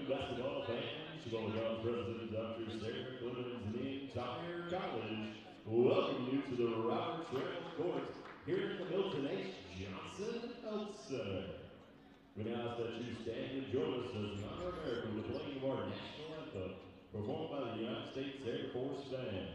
basketball fans, Chipola Grad President Dr. Sarah Clemens and the entire college welcome you to the Robert Trail Court here in the Milton H. Johnson Health Center. We now ask that you stand and join us as we honor America with the playing of our national anthem, performed by the United States Air Force Band.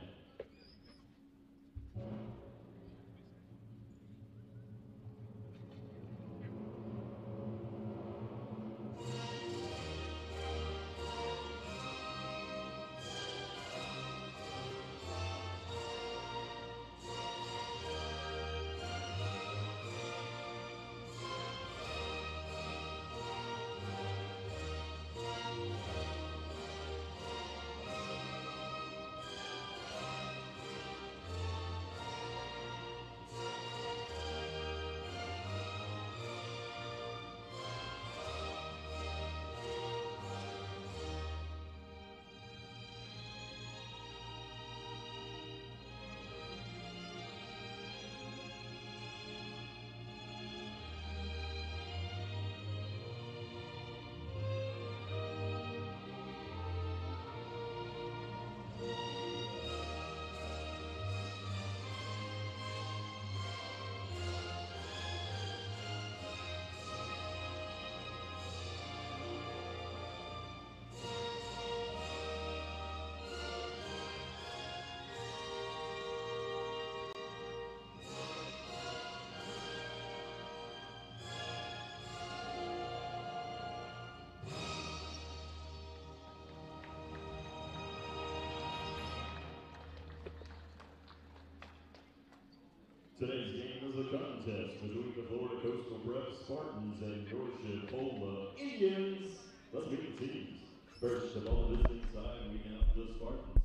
Today's game is a contest between the Florida Coastal Prep Spartans and your Chipola Indians. Let's meet the teams. First, the ball is inside. We have the Spartans.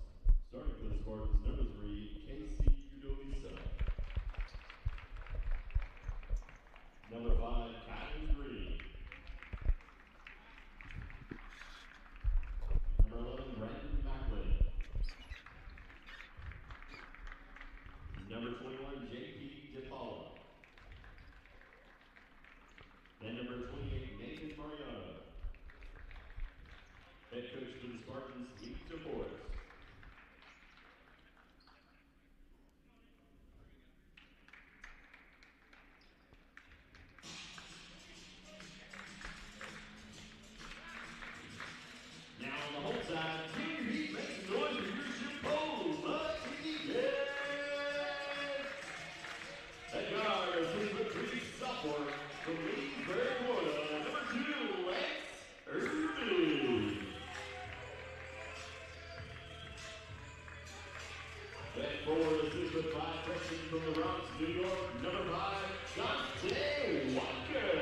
Starting for the Spartans, number 3, Casey Udovisa. Number 5, Kylie Green. Number 11, Brandon Macklin. Number 21, J.P. Chipola. And number 28, Nathan Mariano. Head coach for the Spartans, Lee DeForest. Now on the whole side, Team Heat makes noise for your Chipola Indians. That guard is 6'3" sophomore from Leesburg, Florida, number 2, Lex Irving. Back forward, the 6'5" freshman from the Bronx, New York, number 5, Dante Walker.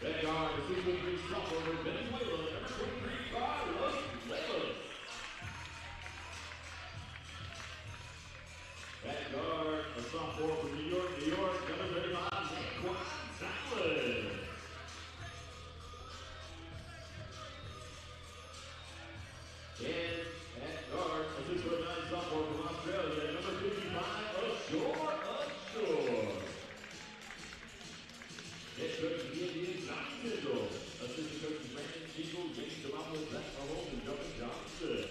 That guard is 6'3" sophomore from Venezuela, number 23, Carlos Levis. That guard, a sophomore from New York, number 35, Naquan Tyler. And at guard, a 6'9" sophomore from Australia, number 55, Ashore. Head coach of the Indians, Johnny Mitchell. Assistant coaches, Brandon Siegel, James DeMarco, Zach Mahomes, and Justin Johnson.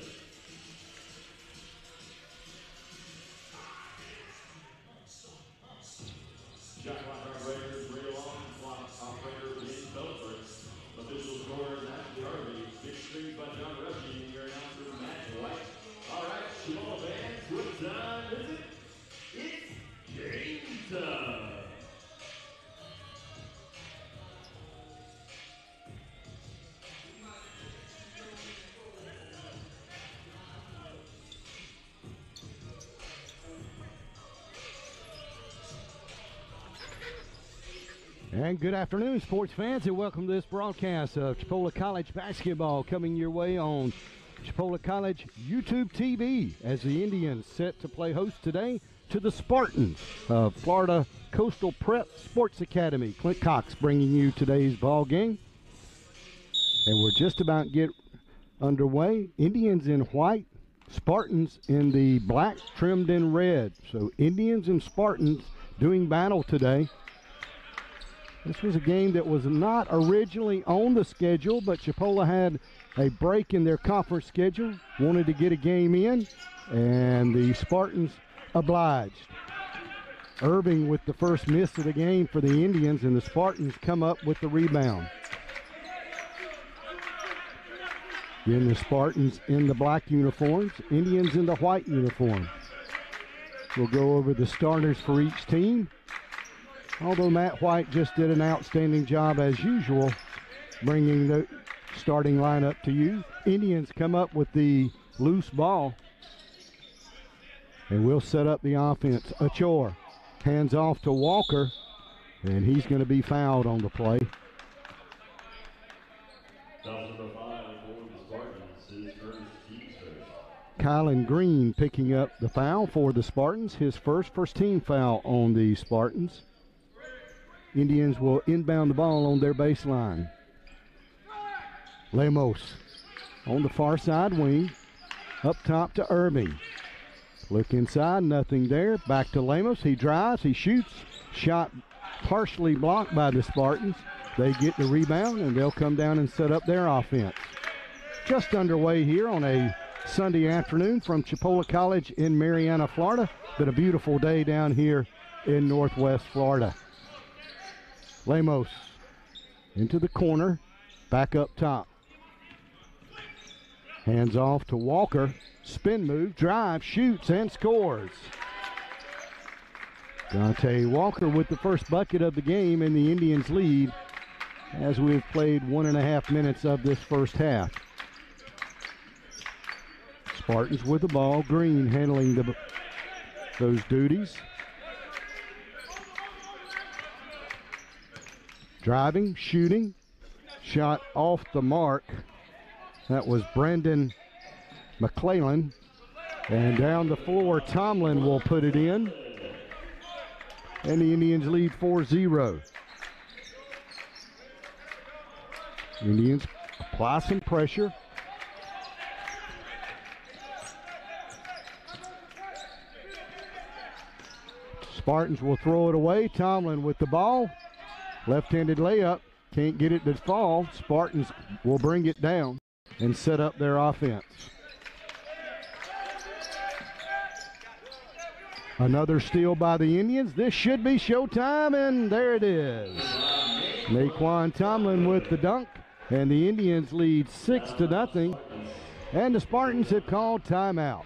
Shot clock operator, Ray Long, clock operator, Ian Belford. Official scorer, Matthew Harvey. Big screens by John Rusty, and your announcer, Matt White. All right, Chipola fans, what time is it? It's game time. And good afternoon, sports fans, and welcome to this broadcast of Chipola College basketball coming your way on Chipola College YouTube TV as the Indians set to play host today to the Spartans of Florida Coastal Prep Sports Academy. Clint Cox bringing you today's ball game. And we're just about to get underway. Indians in white, Spartans in the black trimmed in red. So Indians and Spartans doing battle today. This was a game that was not originally on the schedule, but Chipola had a break in their conference schedule, wanted to get a game in, and the Spartans obliged. Irving with the first miss of the game for the Indians, and the Spartans come up with the rebound. Again, the Spartans in the black uniforms, Indians in the white uniform. We'll go over the starters for each team. Although Matt White just did an outstanding job as usual, bringing the starting lineup to you. Indians come up with the loose ball, and we'll set up the offense. Achor hands off to Walker, and he's going to be fouled on the play. Kylan Green picking up the foul for the Spartans, his first team foul on the Spartans. Indians will inbound the ball on their baseline. Lemos on the far side wing, up top to Irving. Look inside, nothing there. Back to Lemos. He drives, he shoots. Shot partially blocked by the Spartans. They get the rebound, and they'll come down and set up their offense. Just underway here on a Sunday afternoon from Chipola College in Marianna, Florida. Been a beautiful day down here in Northwest Florida. Lemos into the corner, back up top. Hands off to Walker. Spin move, drive, shoots, and scores. Dante Walker with the first bucket of the game, and the Indians lead as we've played 1.5 minutes of this first half. Spartans with the ball. Green handling those duties. Driving, shooting, shot off the mark. That was Brandon McClellan. And down the floor, Tomlin will put it in. And the Indians lead 4-0. Indians apply some pressure. Spartans will throw it away. Tomlin with the ball. Left-handed layup. Can't get it to fall. Spartans will bring it down and set up their offense. Another steal by the Indians. This should be showtime, and there it is. Naquan Tomlin with the dunk, and the Indians lead 6-0, and the Spartans have called timeout.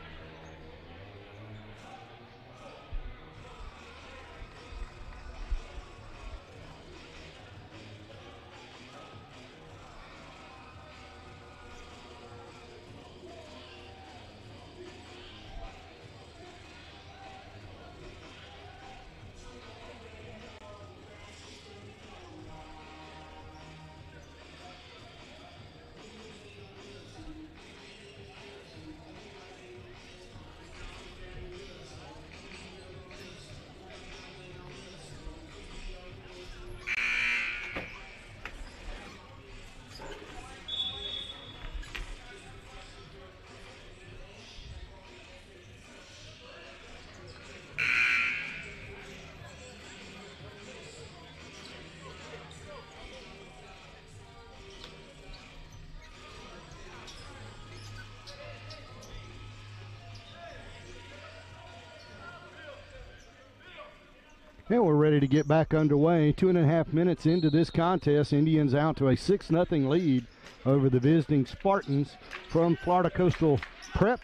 And we're ready to get back underway. 2.5 minutes into this contest, Indians out to a 6-0 lead over the visiting Spartans from Florida Coastal Prep.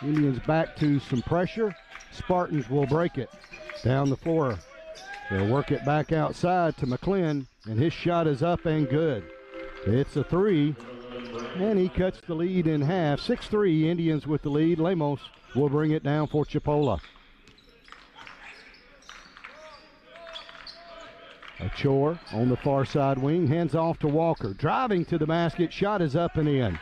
Indians back to some pressure. Spartans will break it down the floor. They'll work it back outside to McClellan, and his shot is up and good. It's a three, and he cuts the lead in half. 6-3, Indians with the lead. Lemos will bring it down for Chipola. Achor on the far side wing, hands off to Walker. Driving to the basket, shot is up and in.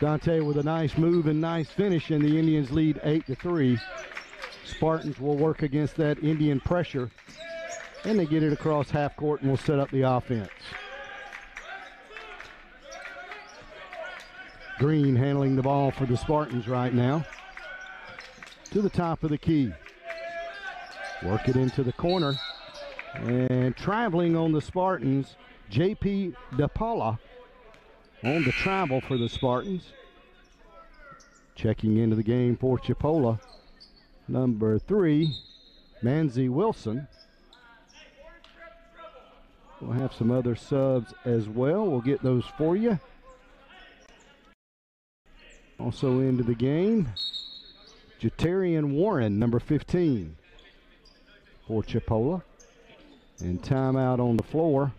Dante with a nice move and nice finish, and the Indians lead 8-3. Spartans will work against that Indian pressure, and they get it across half court and will set up the offense. Green handling the ball for the Spartans right now. To the top of the key. Work it into the corner. And traveling on the Spartans, J.P. DePaula on the travel for the Spartans. Checking into the game for Chipola, number 3, Manzi Wilson. We'll have some other subs as well. We'll get those for you. Also into the game, Jatarian Warren, number 15 for Chipola. And timeout on the floor.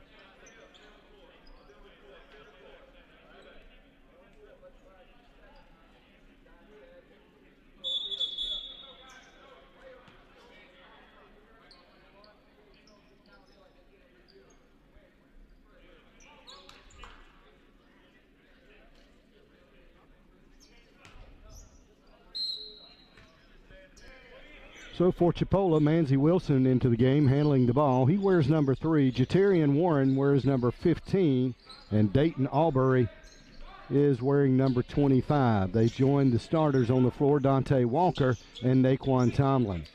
So for Chipola, Manzi Wilson into the game, handling the ball. He wears number 3. Jatarian Warren wears number 15. And Dayton Albury is wearing number 25. They joined the starters on the floor, Dante Walker and Naquan Tomlin.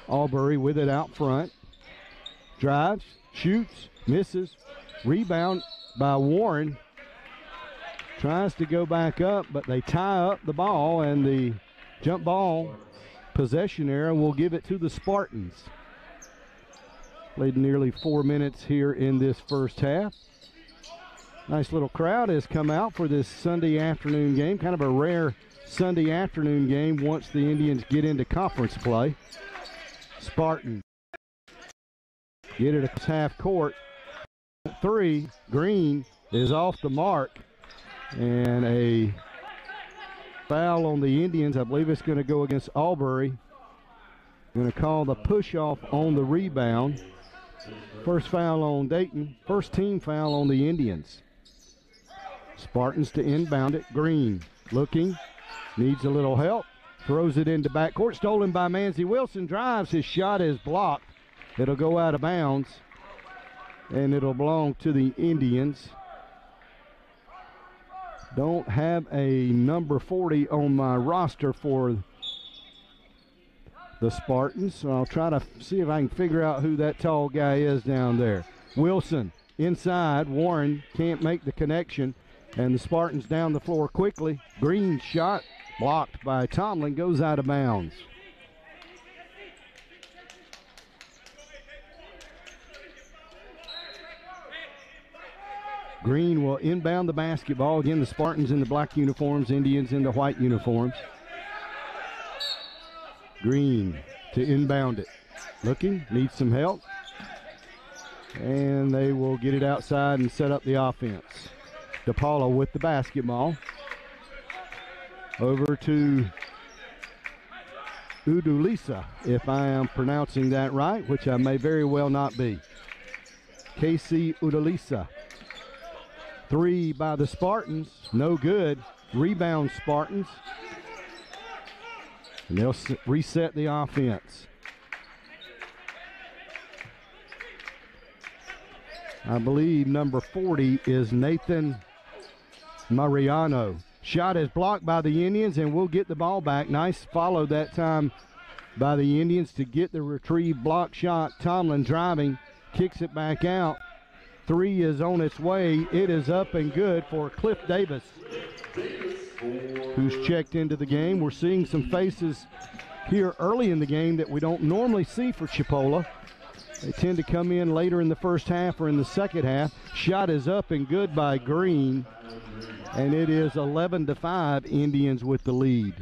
Albury with it out front. Drives, shoots, misses. Rebound by Warren. Tries to go back up, but they tie up the ball, and the jump ball possession area will give it to the Spartans. Played nearly 4 minutes here in this first half. Nice little crowd has come out for this Sunday afternoon game. Kind of a rare Sunday afternoon game once the Indians get into conference play. Spartan get it at half court. 3, Green is off the mark. And a foul on the Indians. I believe it's going to go against Albury. Going to call the push-off on the rebound. First foul on Dayton. First team foul on the Indians. Spartans to inbound it. Green looking. Needs a little help. Throws it into backcourt. Stolen by Manzi Wilson. Drives. His shot is blocked. It'll go out of bounds. And it'll belong to the Indians. Don't have a number 40 on my roster for the Spartans, so I'll try to see if I can figure out who that tall guy is down there. Wilson inside. Warren can't make the connection, and the Spartans down the floor quickly. Green shot blocked by Tomlin, goes out of bounds. Green will inbound the basketball. Again, the Spartans in the black uniforms, Indians in the white uniforms. Green to inbound it. Looking, needs some help. And they will get it outside and set up the offense. DePaula with the basketball. Over to Udulisa, if I am pronouncing that right, which I may very well not be. KC Udulisa. 3 by the Spartans, no good. Rebound Spartans. And they'll reset the offense. I believe number 40 is Nathan Mariano. Shot is blocked by the Indians, and we'll get the ball back. Nice follow that time by the Indians to get the retrieved block shot. Tomlin driving, kicks it back out. 3 is on its way. It is up and good for Cliff Davis, who's checked into the game. We're seeing some faces here early in the game that we don't normally see for Chipola. They tend to come in later in the first half or in the second half. Shot is up and good by Green, and it is 11-5, Indians with the lead.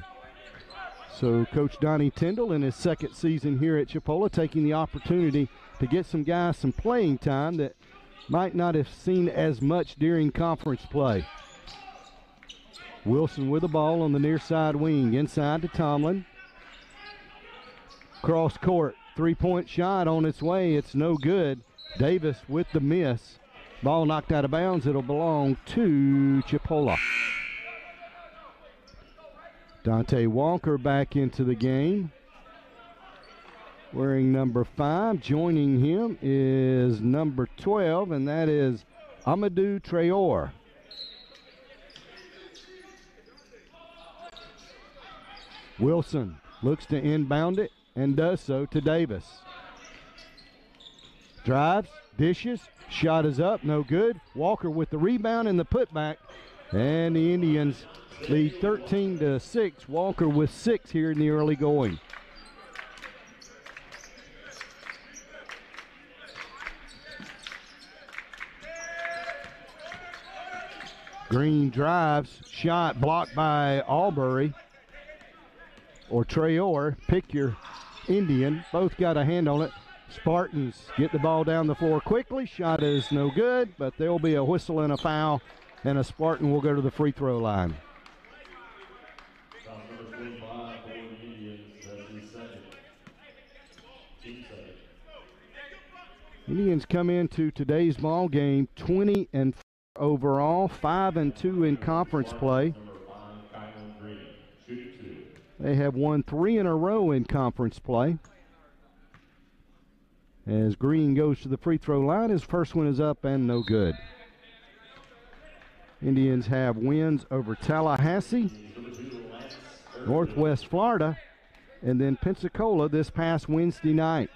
So Coach Donnie Tyndall in his second season here at Chipola taking the opportunity to get some guys some playing time that might not have seen as much during conference play. Wilson with the ball on the near side wing. Inside to Tomlin. Cross court. 3-point shot on its way. It's no good. Davis with the miss. Ball knocked out of bounds. It'll belong to Chipola. Dante Walker back into the game, wearing number 5. Joining him is number 12, and that is Amadou Traore. Wilson looks to inbound it and does so to Davis. Drives, dishes, shot is up, no good. Walker with the rebound and the putback. And the Indians lead 13-6. Walker with 6 here in the early going. Green drives, shot blocked by Albury or Traore. Pick your Indian. Both got a hand on it. Spartans get the ball down the floor quickly. Shot is no good, but there will be a whistle and a foul, and a Spartan will go to the free throw line. Indians come into today's ball game 20-4 overall, 5-2 in conference play. They have won 3 in a row in conference play. As Green goes to the free throw line, his first one is up and no good. Indians have wins over Tallahassee, Northwest Florida, and then Pensacola this past Wednesday night.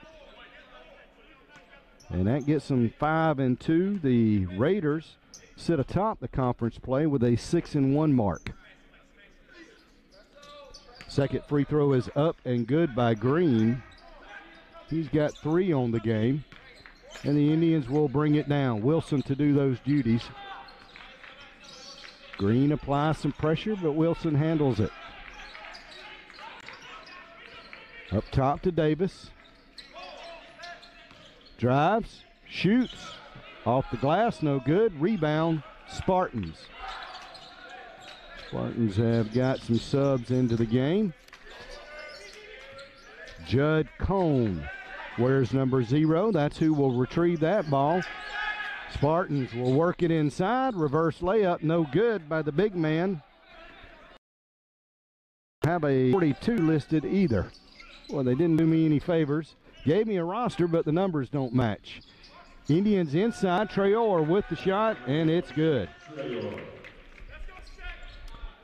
And that gets them 5-2. The Raiders sit atop the conference play with a 6-1 mark. Second free throw is up and good by Green. He's got 3 on the game, and the Indians will bring it down. Wilson to do those duties. Green applies some pressure, but Wilson handles it. Up top to Davis. Drives, shoots, off the glass, no good. Rebound, Spartans. Spartans have got some subs into the game. Judd Cone wears number 0. That's who will retrieve that ball. Spartans will work it inside. Reverse layup, no good by the big man. Have a 42 listed either. Well, they didn't do me any favors. Gave me a roster, but the numbers don't match. Indians inside. Traore with the shot, and it's good.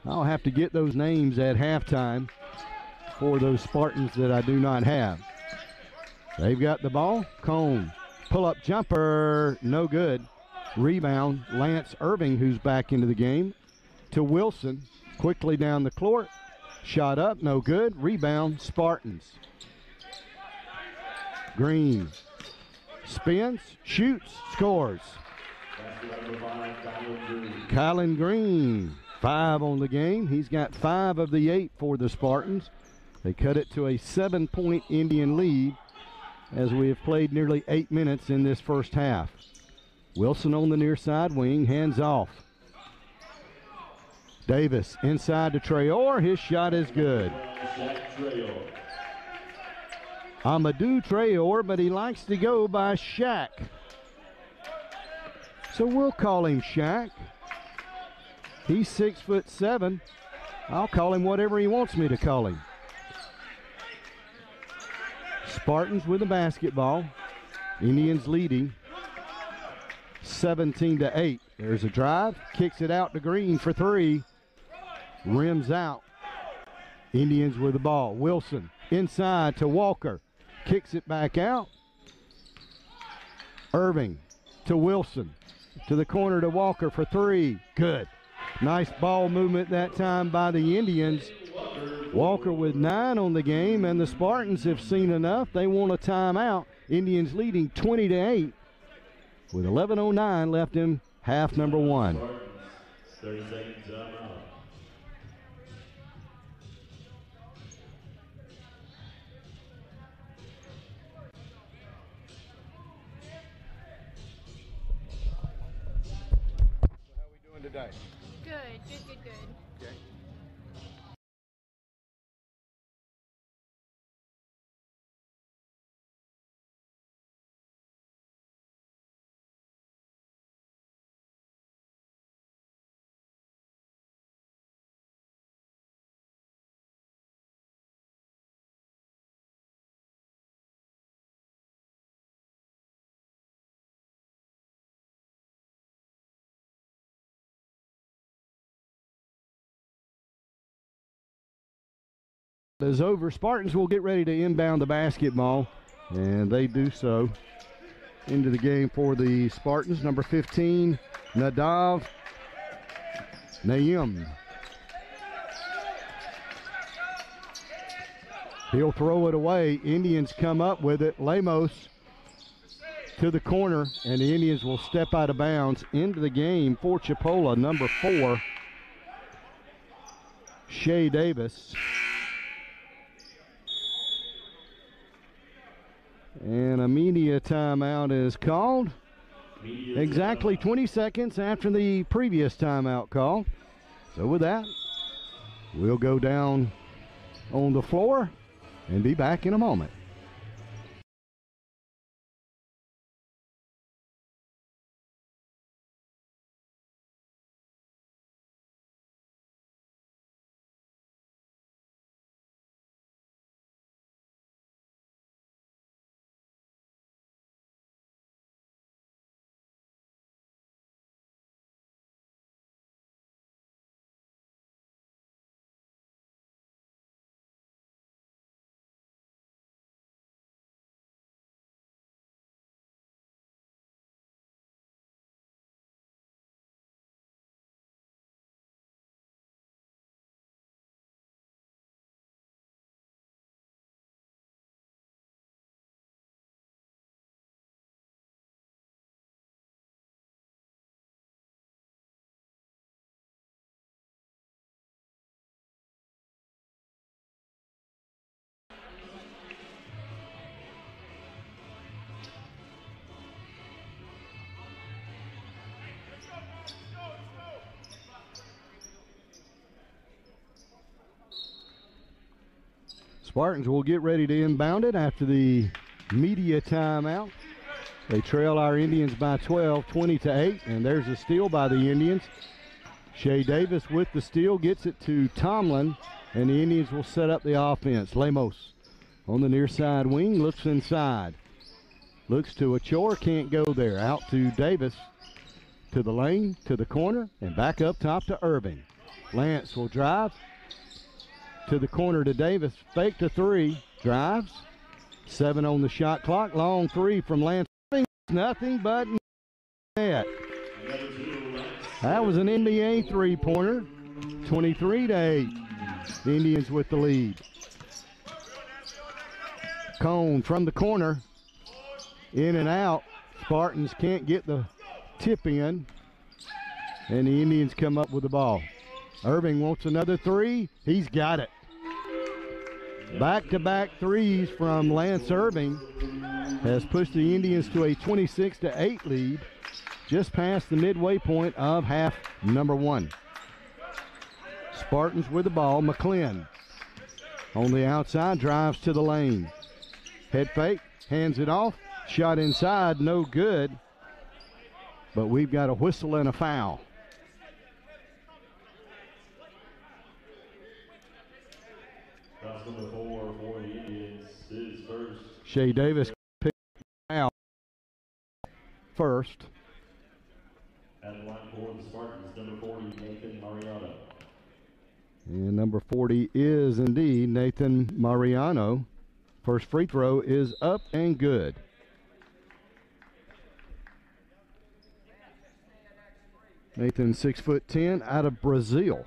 I'll have to get those names at halftime for those Spartans that I do not have. They've got the ball. Cone. Pull-up jumper. No good. Rebound. Lance Irving, who's back into the game, to Wilson. Quickly down the court. Shot up. No good. Rebound. Spartans. Green. Spins. Shoots. Scores. Kylan Green. 5 on the game. He's got 5 of the 8 for the Spartans. They cut it to a 7-point Indian lead as we have played nearly 8 minutes in this first half. Wilson on the near side wing, hands off. Davis inside to Traore. His shot is good. Amadou Traore, but he likes to go by Shaq. So we'll call him Shaq. He's 6'7". I'll call him whatever he wants me to call him. Spartans with the basketball. Indians leading 17-8. There's a drive. Kicks it out to Green for 3. Rims out. Indians with the ball. Wilson inside to Walker. Kicks it back out. Irving to Wilson. To the corner to Walker for 3. Good. Nice ball movement that time by the Indians. Walker with 9 on the game, and the Spartans have seen enough. They want a timeout. Indians leading 20-8 with 11:09 left in half number 1. Today? Good. Okay. Is over. Spartans will get ready to inbound the basketball, and they do so. into the game for the Spartans. Number 15, Nadav Naim. He'll throw it away. Indians come up with it. Lemos to the corner, and the Indians will step out of bounds into the game for Chipola. Number 4, Shea Davis. And a media timeout is called. Exactly 20 seconds after the previous timeout call. So with that, we'll go down on the floor and be back in a moment. Spartans will get ready to inbound it after the media timeout. They trail our Indians by 12, 20-8, and there's a steal by the Indians. Shea Davis with the steal gets it to Tomlin, and the Indians will set up the offense. Lemos on the near side wing, looks inside. Looks to Achor, can't go there. Out to Davis, to the lane, to the corner, and back up top to Irving. Lance will drive to the corner to Davis. Fake to 3, drives. 7 on the shot clock. Long 3 from Lance. Nothing but net. That was an NBA three-pointer. 23-8. The Indians with the lead. Cone from the corner. In and out. Spartans can't get the tip in. And the Indians come up with the ball. Irving wants another 3. He's got it. Back-to-back threes from Lance Irving has pushed the Indians to a 26-8 lead just past the midway point of half number 1. Spartans with the ball. McClin on the outside, drives to the lane. Head fake, hands it off. Shot inside, no good. But we've got a whistle and a foul. That's number 4 for the Indians. His first. Shea Davis picked out first. At the line for the Spartans, number 40, Nathan Mariano. And number 40 is indeed Nathan Mariano. First free throw is up and good. Nathan, 6'10", out of Brazil.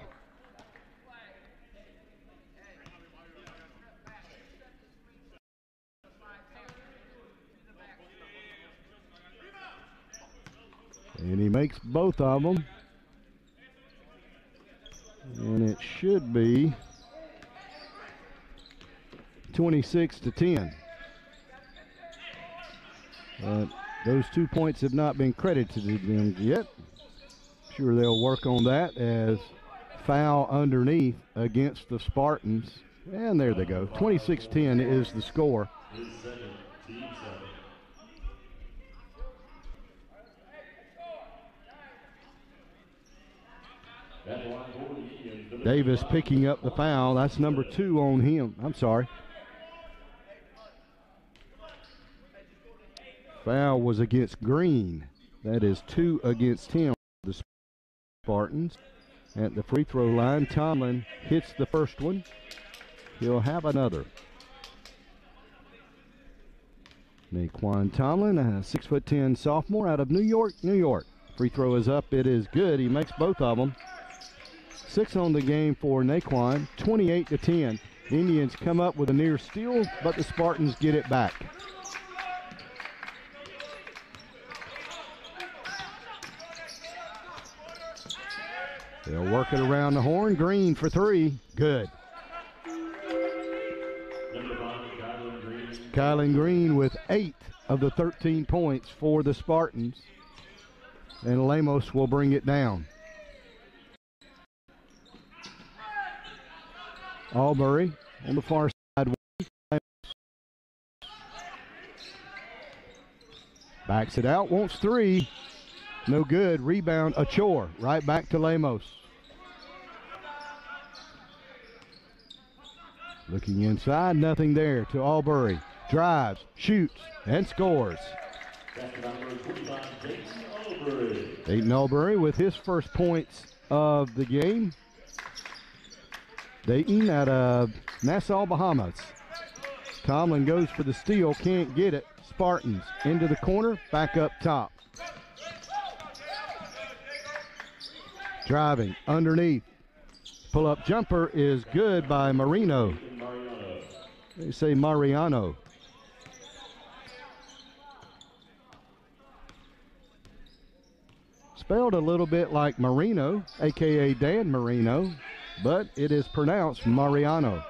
And he makes both of them. And it should be 26-10. But those 2 points have not been credited to them yet. Sure, they'll work on that as foul underneath against the Spartans. And there they go. 26-10 is the score. Davis picking up the foul. That's number 2 on him. I'm sorry. Foul was against Green. That is 2 against him. The Spartans at the free throw line. Tomlin hits the first one. He'll have another. Naquan Tomlin, a 6'10" sophomore out of New York, New York. Free throw is up. It is good. He makes both of them. 6 on the game for Naquan, 28-10. The Indians come up with a near steal, but the Spartans get it back. They'll work it around the horn. Green for 3. Good. Kylan Green with 8 of the 13 points for the Spartans. And Lemos will bring it down. Albury on the far side. Backs it out, wants 3. No good. Rebound, a chore. Right back to Lemos. Looking inside, nothing there to Albury. Drives, shoots, and scores. Dayton Albury with his first points of the game. Dayton out of Nassau, Bahamas. Tomlin goes for the steal, can't get it. Spartans into the corner, back up top. Driving underneath. Pull-up jumper is good by Marino. They say Mariano. Spelled a little bit like Marino, a.k.a. Dan Marino, but it is pronounced Mariano.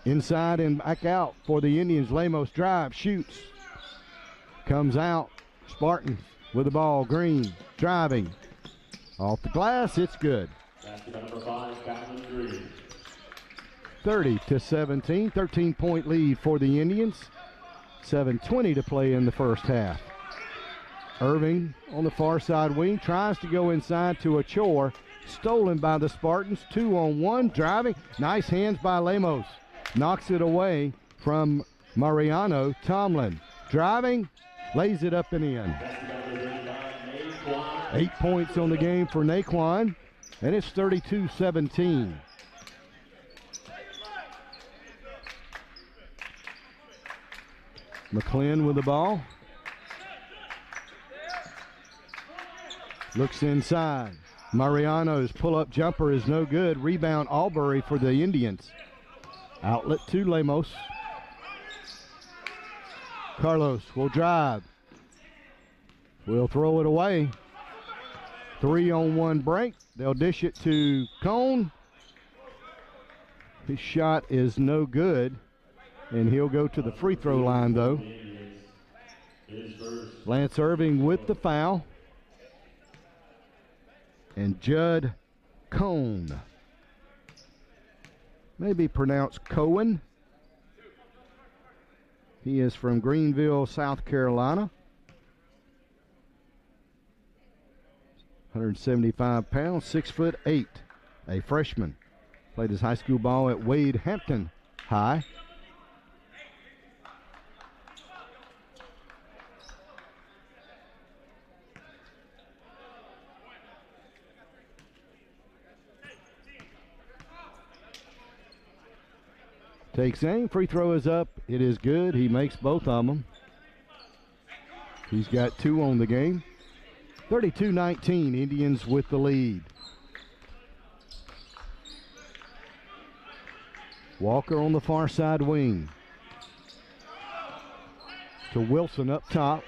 Inside and back out for the Indians. Lemos drive, shoots. Comes out. Spartans with the ball. Green driving. Off the glass, it's good. 30-17, 13-point lead for the Indians. 7:20 to play in the first half. Irving on the far side wing tries to go inside to a chore. Stolen by the Spartans. 2-on-1, driving. Nice hands by Lemos. Knocks it away from Mariano. Tomlin driving, lays it up and in. 8 points on the game for Naquan, and it's 32-17. McClin with the ball. Looks inside. Mariano's pull-up jumper is no good. Rebound Albury for the Indians. Outlet to Lemos. Carlos will drive. Will throw it away. 3-on-1 break. They'll dish it to Cone. His shot is no good, and he'll go to the free throw line, though. Lance Irving with the foul. And Judd Cone. Maybe pronounced Cohen. He is from Greenville, South Carolina. 175 pounds, 6'8", a freshman. Played his high school ball at Wade Hampton High. Takes aim, free throw is up. It is good. He makes both of them. He's got 2 on the game. 32-19, Indians with the lead. Walker on the far side wing. To Wilson up top.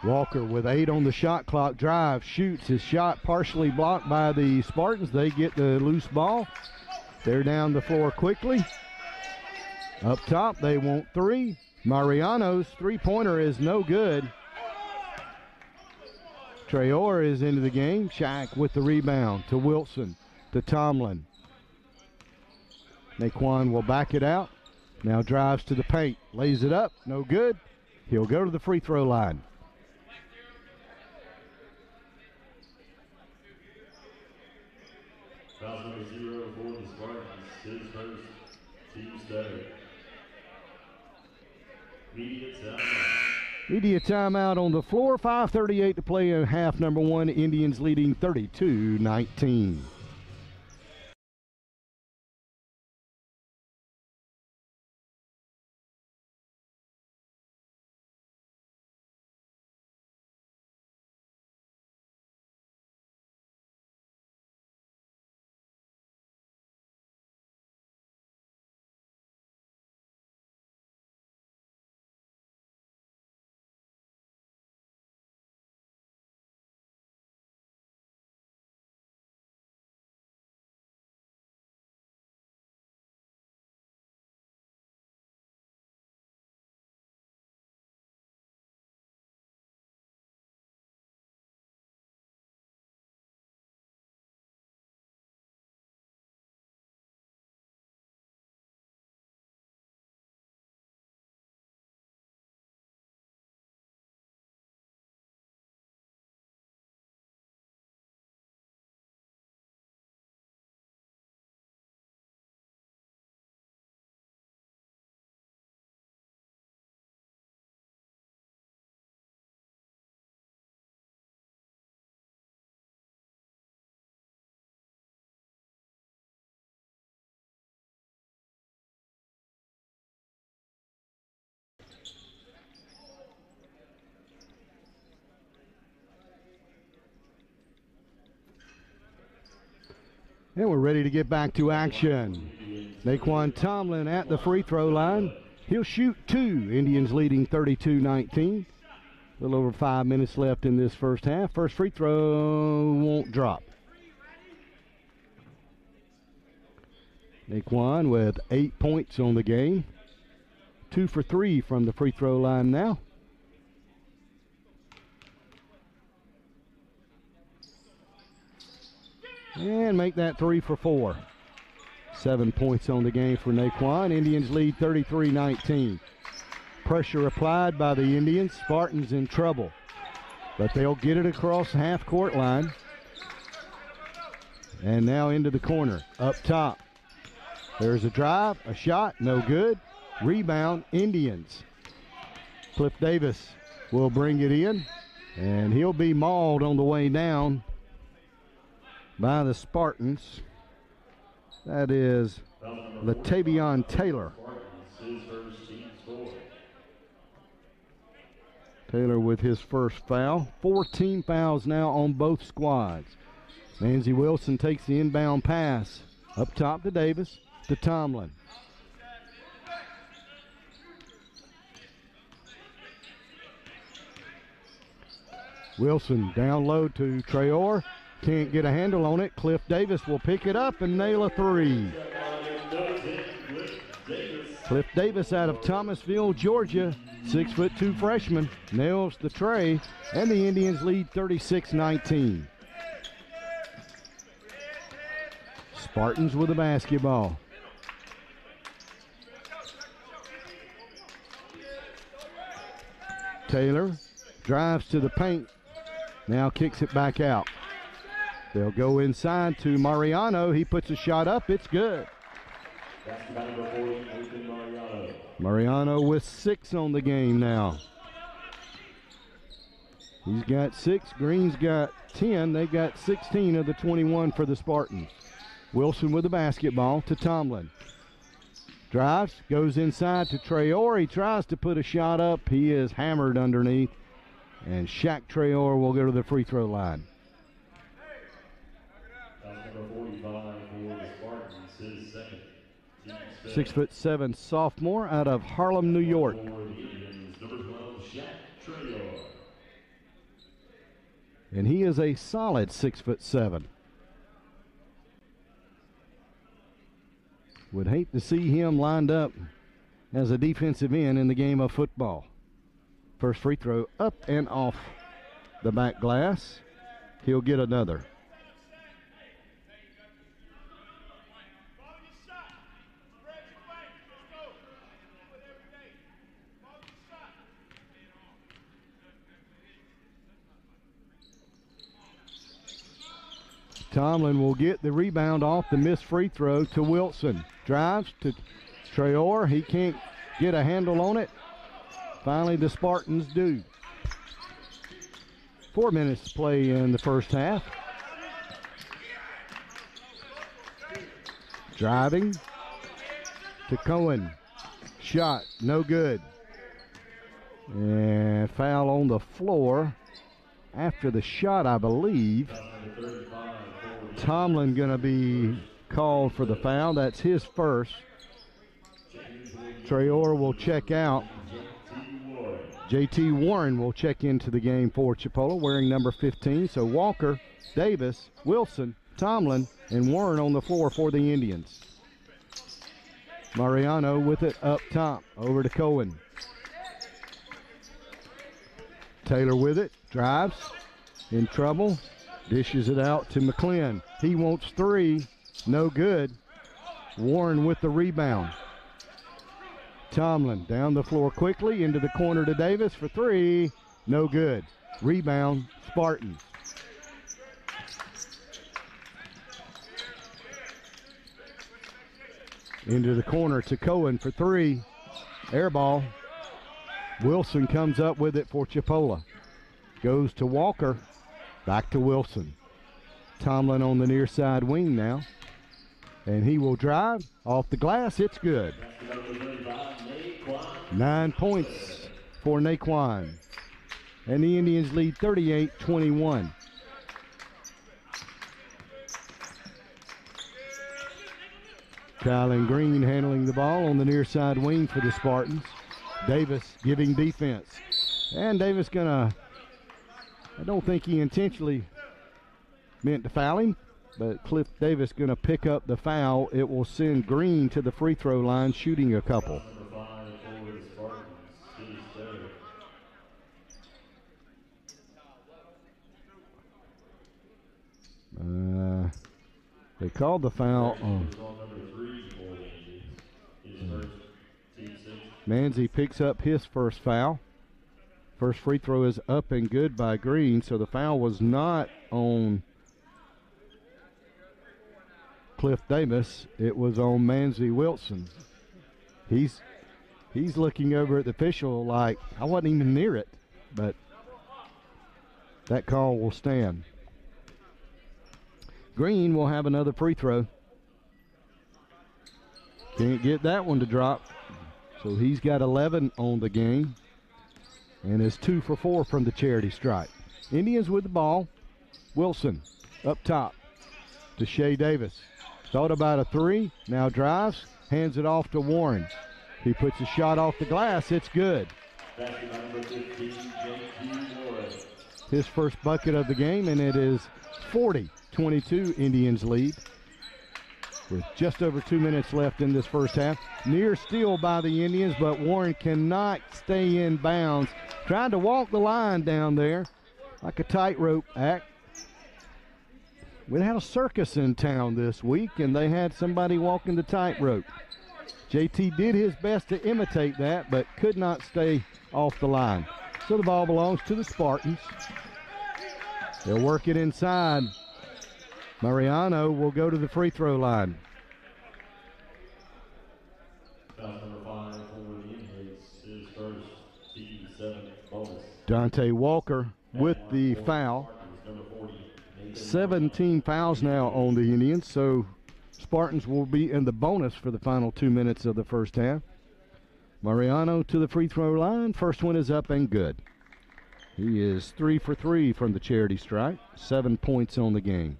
Walker with 8 on the shot clock. Drive, shoots. His shot partially blocked by the Spartans. They get the loose ball. They're down the floor quickly. Up top, they want 3. Mariano's three-pointer is no good. Traore is into the game. Shack with the rebound to Wilson, to Tomlin. Naquan will back it out. Now drives to the paint. Lays it up. No good. He'll go to the free throw line. Foul number 0 for the Spartans. His first, team stay. Media timeout. Media timeout on the floor. 5:38 to play in half number 1. Indians leading 32-19. And we're ready to get back to action. Naquan Tomlin at the free throw line. He'll shoot 2. Indians leading 32-19. A little over 5 minutes left in this first half. First free throw won't drop. Naquan with 8 points on the game. 2 for 3 from the free throw line now. And make that 3 for 4. 7 points on the game for Naquan. Indians lead 33-19. Pressure applied by the Indians. Spartans in trouble. But they'll get it across the half-court line. And now into the corner. Up top. There's a drive, a shot, no good. Rebound, Indians. Cliff Davis will bring it in. And he'll be mauled on the way down by the Spartans. That is Latavion Taylor. Taylor with his first foul. 14 fouls now on both squads. Manzi Wilson takes the inbound pass. Up top to Davis, to Tomlin. Wilson down low to Traore. Can't get a handle on it. Cliff Davis will pick it up and nail a 3. Cliff Davis out of Thomasville, Georgia. 6'2" freshman. Nails the tray. And the Indians lead 36-19. Spartans with the basketball. Taylor drives to the paint. Now kicks it back out. They'll go inside to Mariano. He puts a shot up. It's good. Mariano with 6 on the game now. He's got 6. Green's got 10. They got 16 of the 21 for the Spartans. Wilson with the basketball to Tomlin. Drives, goes inside to Traore. He tries to put a shot up. He is hammered underneath. And Shaq Traore will go to the free throw line. Number 45 for the Spartans, his second. 6'7" sophomore out of Harlem, New York. And he is a solid 6'7". Would hate to see him lined up as a defensive end in the game of football. First free throw up and off the back glass. He'll get another. Tomlin will get the rebound off the missed free throw to Wilson. Drives to Traore. He can't get a handle on it. Finally, the Spartans do. 4 minutes to play in the first half. Driving to Cohen. Shot, no good. And foul on the floor after the shot, I believe. Tomlin going to be called for the foul. That's his first. Traore will check out. JT Warren will check into the game for Chipola, wearing number 15. So Walker, Davis, Wilson, Tomlin, and Warren on the floor for the Indians. Mariano with it up top, over to Cohen. Taylor with it, drives, in trouble, dishes it out to McClin. He wants 3, no good. Warren with the rebound. Tomlin down the floor quickly, into the corner to Davis for 3, no good. Rebound, Spartans. Into the corner to Cohen for 3, air ball. Wilson comes up with it for Chipola. Goes to Walker, back to Wilson. Tomlin on the near side wing now. And he will drive off the glass. It's good. 9 points for Naquan. And the Indians lead 38-21. Kylan Green handling the ball on the near side wing for the Spartans. Davis giving defense. And Davis gonna, I don't think he intentionally meant to foul him, but Cliff Davis gonna pick up the foul. It will send Green to the free throw line shooting a couple. They called the foul on. Manzi picks up his first foul. First free throw is up and good by Green, so the foul was not on Cliff Davis. It was on Manzi Wilson. He's looking over at the official like, I wasn't even near it, but that call will stand. Green will have another free throw. Can't get that one to drop. So he's got 11 on the game and is 2 for 4 from the charity stripe. Indians with the ball. Wilson up top to Shea Davis. Thought about a three, now drives, hands it off to Warren. He puts a shot off the glass, it's good. His first bucket of the game, and it is 40-22 Indians lead. With just over 2 minutes left in this first half. Near steal by the Indians, but Warren cannot stay in bounds. Trying to walk the line down there like a tightrope act. We had a circus in town this week, and they had somebody walking the tightrope. JT did his best to imitate that, but could not stay off the line. So the ball belongs to the Spartans. They'll work it inside. Mariano will go to the free throw line. Dante Walker with the foul. 17 fouls now on the Indians, so Spartans will be in the bonus for the final 2 minutes of the first half. Mariano to the free throw line. First one is up and good. He is 3 for 3 from the charity stripe. 7 points on the game.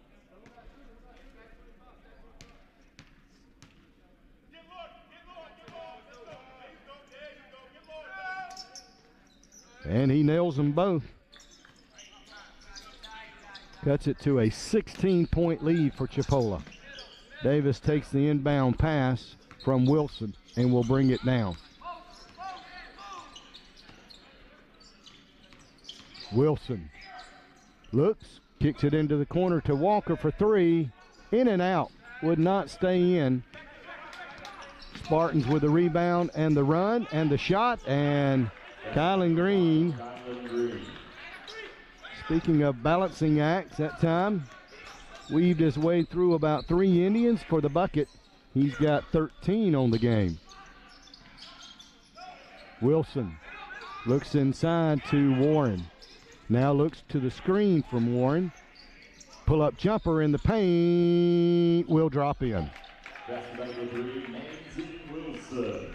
And he nails them both. Cuts it to a 16-point lead for Chipola. Davis takes the inbound pass from Wilson and will bring it down. Wilson looks, kicks it into the corner to Walker for three. In and out, would not stay in. Spartans with the rebound and the run and the shot, and Kylan Green. Speaking of balancing acts, that time weaved his way through about 3 Indians for the bucket. He's got 13 on the game. Wilson looks inside to Warren. Now looks to the screen from Warren. Pull-up jumper in the paint will drop in.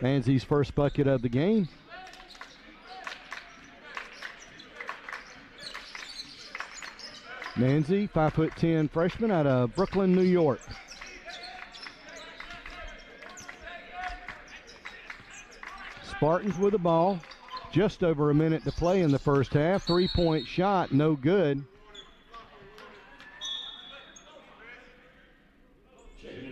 Manzi's first bucket of the game. Manzi, 5'10" freshman out of Brooklyn, New York. Spartans with the ball. Just over a minute to play in the first half. 3-point shot, no good.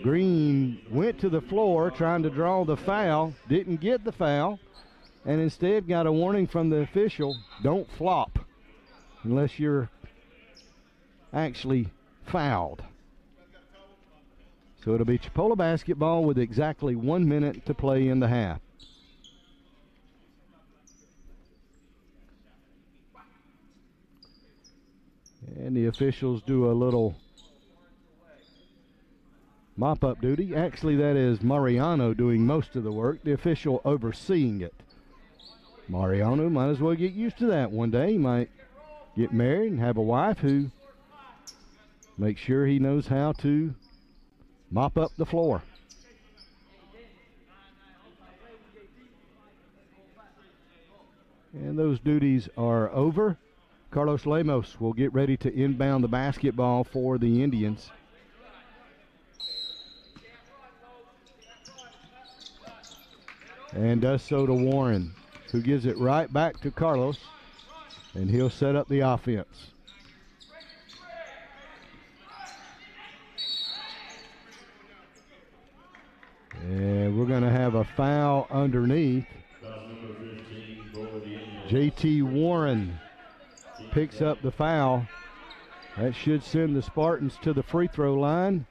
Green went to the floor trying to draw the foul. Didn't get the foul. And instead got a warning from the official. Don't flop unless you're actually fouled. So it'll be Chipola basketball with exactly 1 minute to play in the half. And the officials do a little mop-up duty. Actually, that is Mariano doing most of the work, the official overseeing it. Mariano might as well get used to that one day. He might get married and have a wife who makes sure he knows how to mop up the floor. And those duties are over. Carlos Lemos will get ready to inbound the basketball for the Indians. and does so to Warren, who gives it right back to Carlos, and he'll set up the offense. And we're going to have a foul underneath. JT Warren picks up the foul. That should send the Spartans to the free throw line.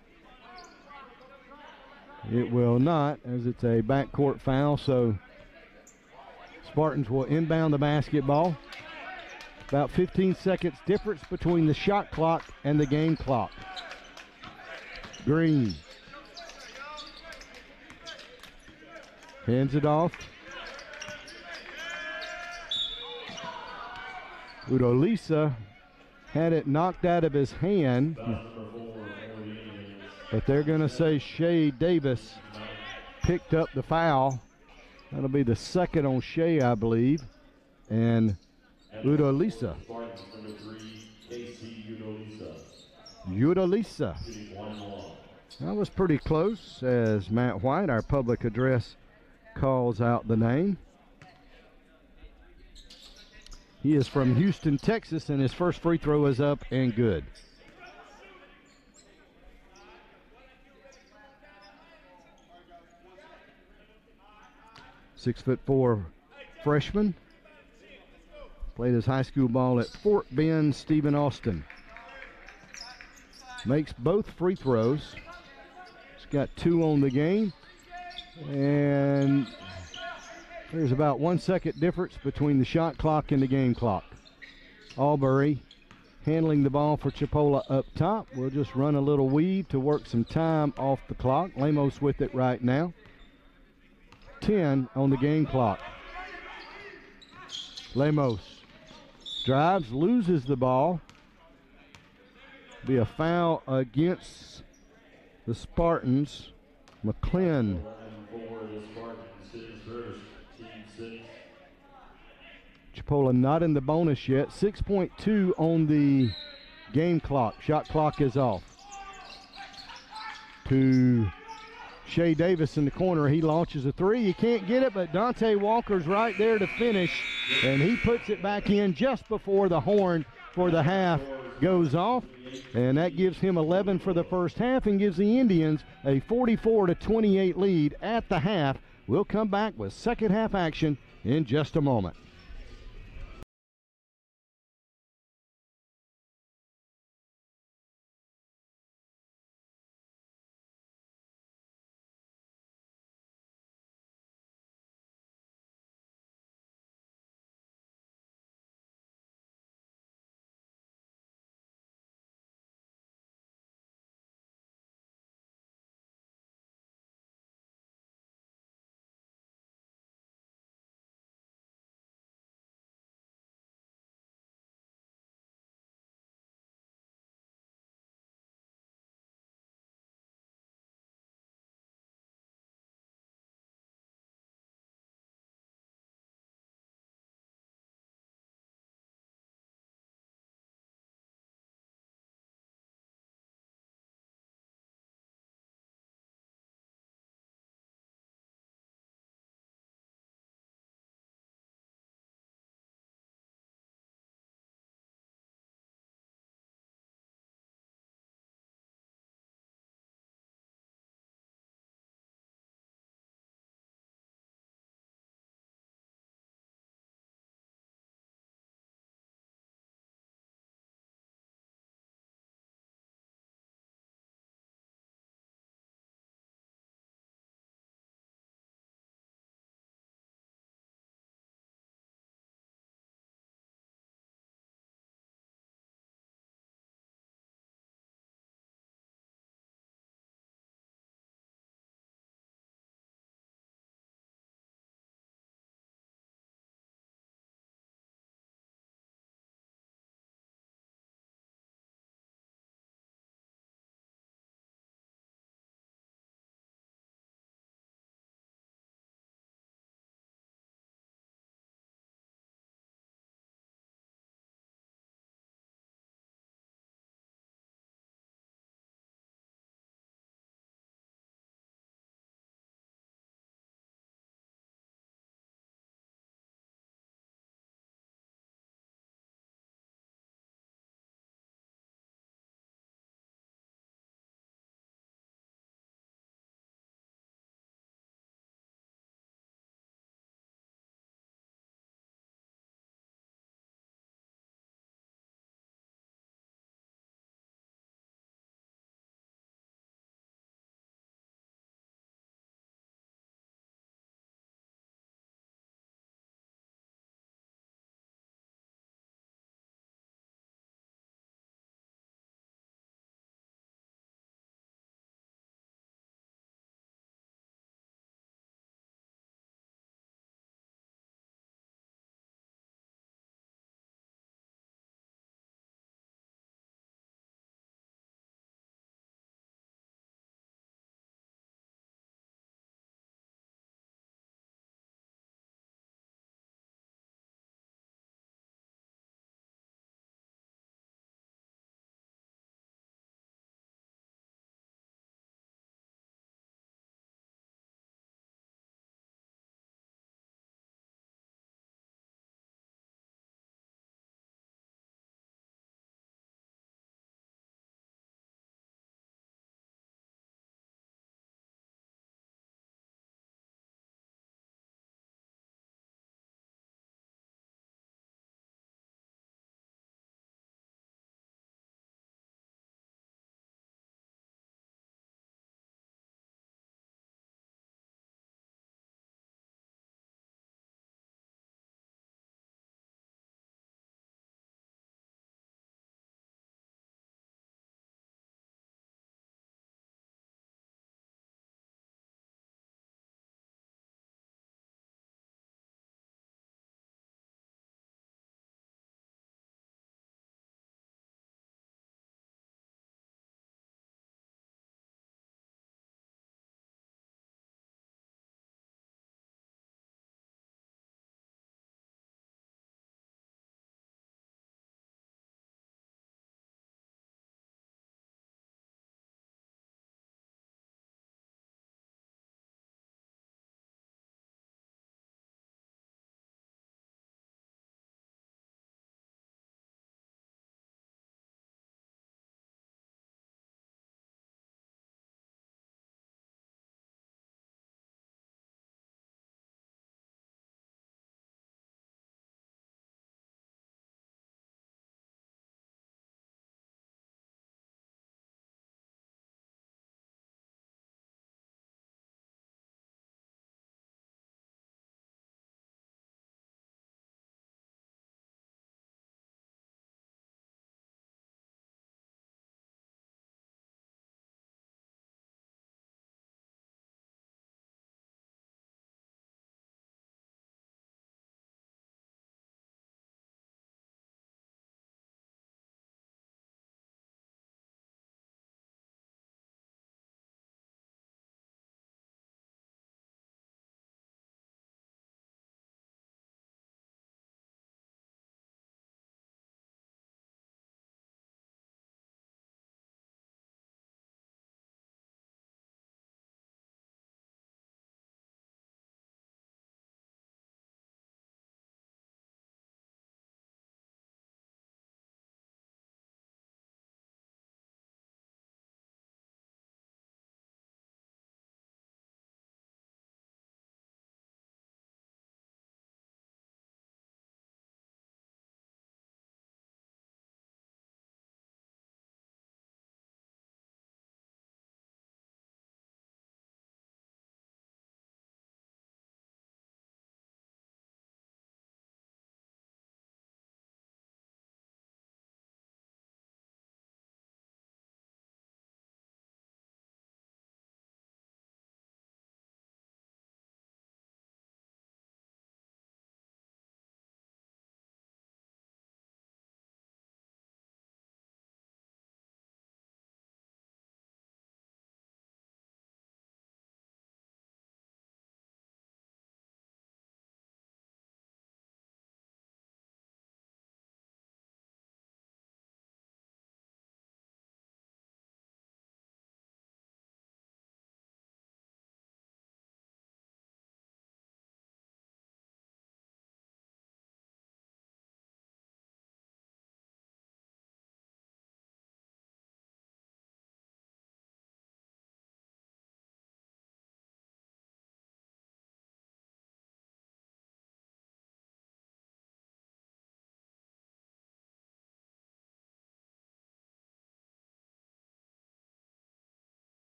It will not, as it's a backcourt foul, so Spartans will inbound the basketball. About 15 seconds difference between the shot clock and the game clock. Green hands it off. Udolisa had it knocked out of his hand, but they're going to say Shea Davis picked up the foul. That'll be the second on Shea, I believe. And Udolisa. That was pretty close, as Matt White, our public address, calls out the name. He is from Houston, Texas, and his first free throw is up and good. "6'4" freshman. Played his high school ball at Fort Bend. Stephen Austin makes both free throws. He's got 2 on the game. And there's about 1 second difference between the shot clock and the game clock. Albury handling the ball for Chipola up top. We'll just run a little weave to work some time off the clock. Lemos with it right now. 10 on the game clock. Lemos drives, loses the ball. Be a foul against the Spartans. McClin. Chipola not in the bonus yet. 6.2 on the game clock. Shot clock is off. To Shea Davis in the corner. He launches a three. He can't get it, but Dante Walker's right there to finish, and he puts it back in just before the horn for the half goes off, and that gives him 11 for the first half and gives the Indians a 44-28 lead at the half. We'll come back with second half action in just a moment.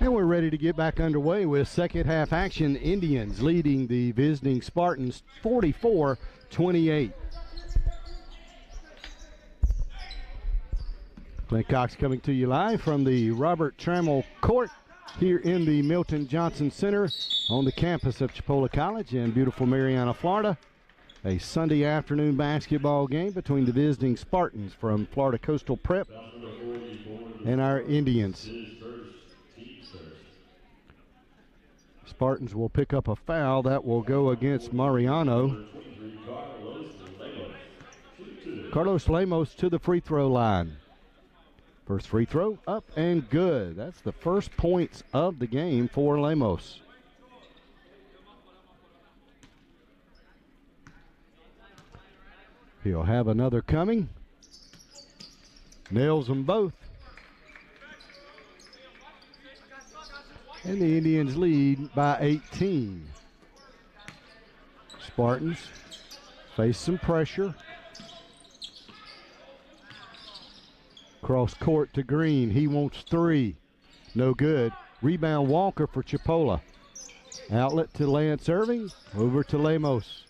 And we're ready to get back underway with second half action. Indians leading the visiting Spartans 44-28. Clint Cox coming to you live from the Robert Trammell Court here in the Milton Johnson Center on the campus of Chipola College in beautiful Marianna, Florida. A Sunday afternoon basketball game between the visiting Spartans from Florida Coastal Prep and our Indians. Spartans will pick up a foul that will go against Mariano. Carlos Lemos to the free throw line. First free throw up and good. That's the first points of the game for Lemos. He'll have another coming. Nails them both. And the Indians lead by 18. Spartans face some pressure. Cross court to Green. He wants three. No good. Rebound Walker for Chipola. Outlet to Lance Irving. Over to Lemos.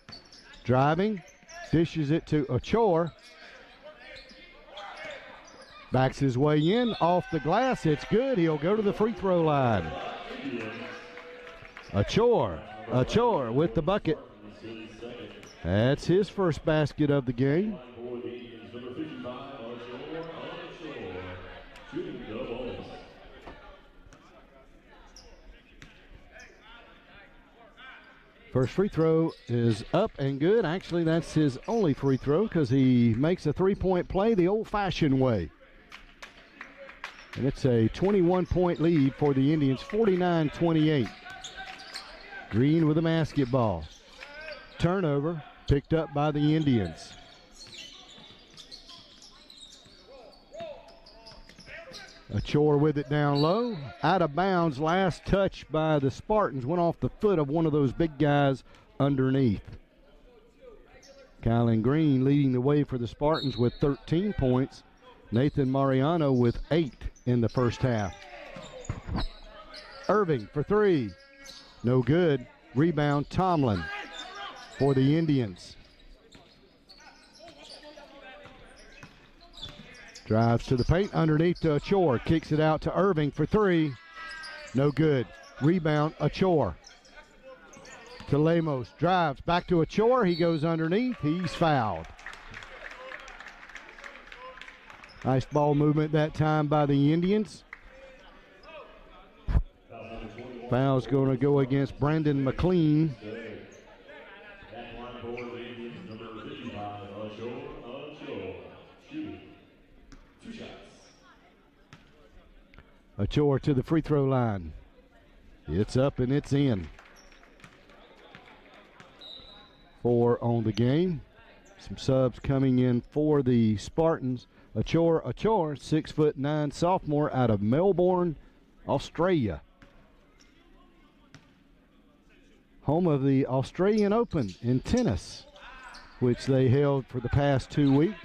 Driving. Dishes it to Achor. Backs his way in. Off the glass. It's good. He'll go to the free throw line. Achor with the bucket. That's his first basket of the game. First free throw is up and good. Actually, that's his only free throw because he makes a three-point play the old-fashioned way. And it's a 21-point lead for the Indians, 49-28. Green with a basketball. Turnover picked up by the Indians. Achor with it down low. Out of bounds. Last touch by the Spartans went off the foot of one of those big guys underneath. Kylan Green leading the way for the Spartans with 13 points. Nathan Mariano with 8 in the first half. Irving for three. No good. Rebound Tomlin for the Indians. Drives to the paint underneath to Achor. Kicks it out to Irving for three. No good. Rebound Achor. To Lemos. Drives back to Achor. He goes underneath. He's fouled. Nice ball movement that time by the Indians. Foul's going to go against Brandon McLean. Achor to the free throw line. It's up and it's in. 4 on the game. Some subs coming in for the Spartans. Achor, 6'9" sophomore out of Melbourne, Australia. Home of the Australian Open in tennis, which they held for the past 2 weeks.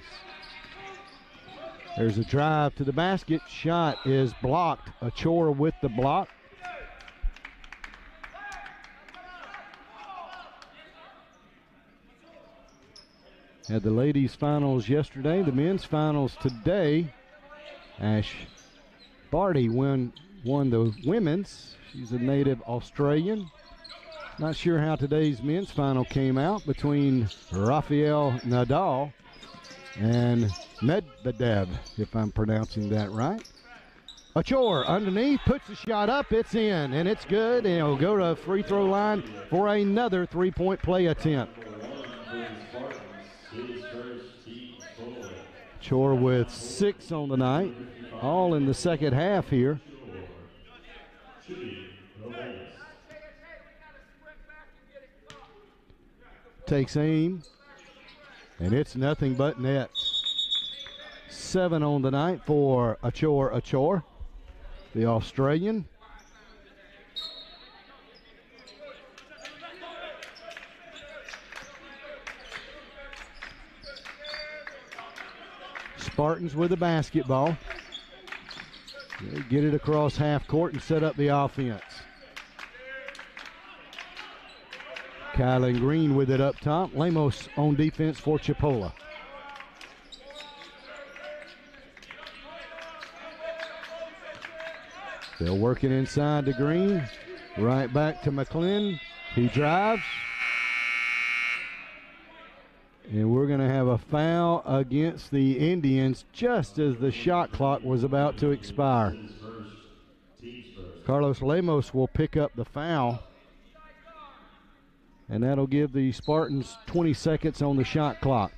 There's a drive to the basket. Shot is blocked. Achor with the block. Had the ladies' finals yesterday, the men's finals today. Ash Barty won the women's. She's a native Australian. Not sure how today's men's final came out between Rafael Nadal and Medvedev, if I'm pronouncing that right. Achor underneath, puts the shot up, it's in, and it's good, and he'll go to the free throw line for another three-point play attempt. Achor with 6 on the night, all in the second half here. Takes aim, and it's nothing but net. 7 on the night for Achor, the Australian. Spartans with the basketball. They get it across half court and set up the offense. Kylan Green with it up top. Lemos on defense for Chipola. They're working inside to Green. Right back to McClin. He drives. And we're going to have a foul against the Indians just as the shot clock was about to expire. Carlos Lemos will pick up the foul. And that'll give the Spartans 20 seconds on the shot clock.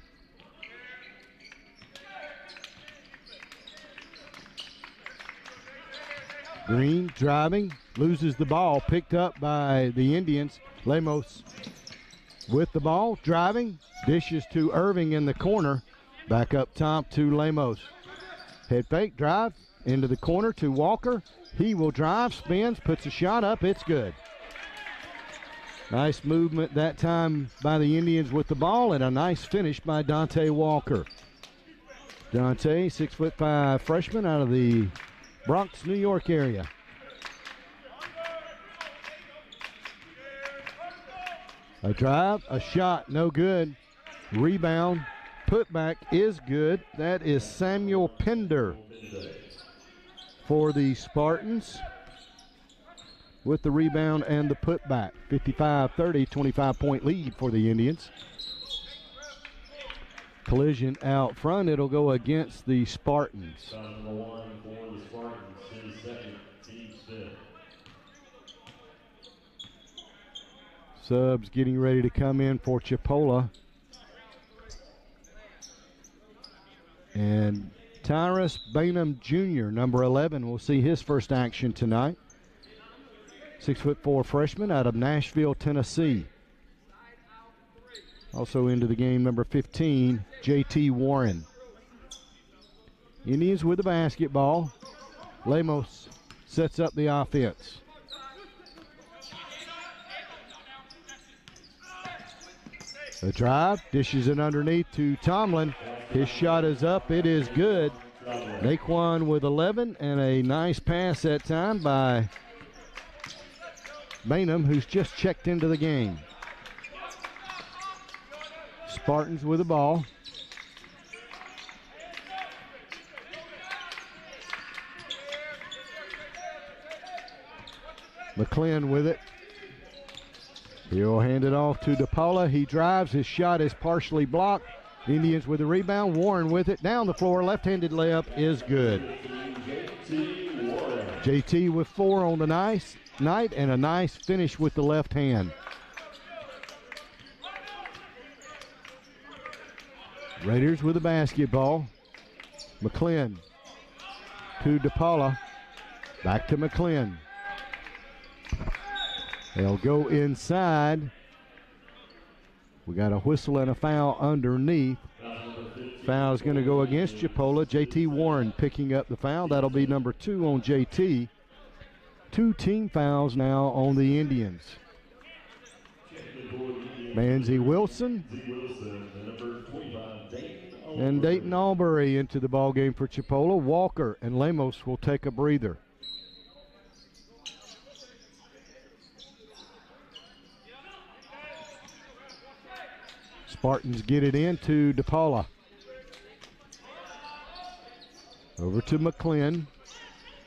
Green driving, loses the ball, picked up by the Indians. Lemos with the ball, driving, dishes to Irving in the corner. Back up top to Lemos. Head fake, drive, into the corner to Walker. He will drive, spins, puts a shot up, it's good. Nice movement that time by the Indians with the ball, and a nice finish by Dante Walker. Dante, 6'5" freshman out of the Bronx, New York area. A drive, a shot, no good. Rebound, putback is good. That is Samuel Pender for the Spartans with the rebound and the putback. 55-30, 25-point lead for the Indians. Collision out front, it'll go against the Spartans. Subs getting ready to come in for Chipola. And Tyrus Bainham Jr., number 11, will see his first action tonight. 6'4" freshman out of Nashville, Tennessee. Also into the game, number 15, J.T. Warren. Indians with the basketball. Lemos sets up the offense. The drive, dishes it underneath to Tomlin. His shot is up, it is good. Naquan with 11, and a nice pass that time by Bainham, who's just checked into the game. Spartans with the ball. McClin with it. He'll hand it off to DePaula. He drives. His shot is partially blocked. Indians with the rebound. Warren with it. Down the floor. Left-handed layup is good. JT with 4 on the night, and a nice finish with the left hand. Raiders with the basketball. McClin to DePaula. Back to McClin. They'll go inside. We got a whistle and a foul underneath. Foul's going to go against Chipola. J.T. Warren picking up the foul. That'll be number 2 on J.T. 2 team fouls now on the Indians. Manzi Wilson and Dayton Albury into the ball game for Chipola. Walker and Lemos will take a breather. Spartans get it into DePaula. Over to McClin.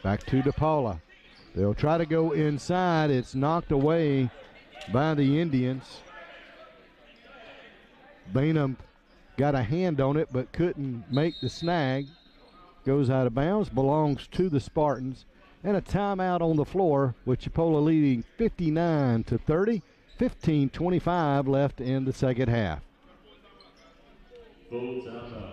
Back to DePaula. They'll try to go inside. It's knocked away by the Indians. Bainham got a hand on it but couldn't make the snag. Goes out of bounds. Belongs to the Spartans. And a timeout on the floor with Chipola leading 59-30. 15:25 left in the second half. Full timeout.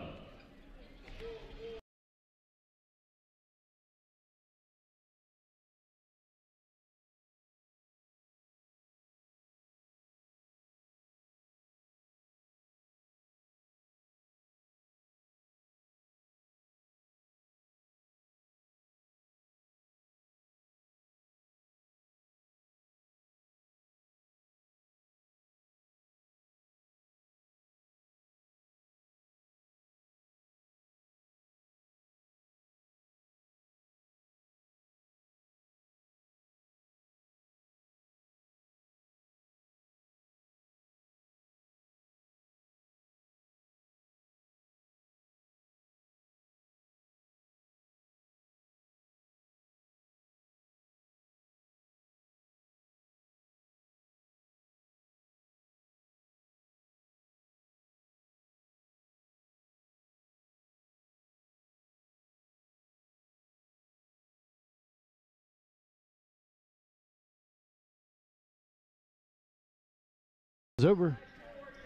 over.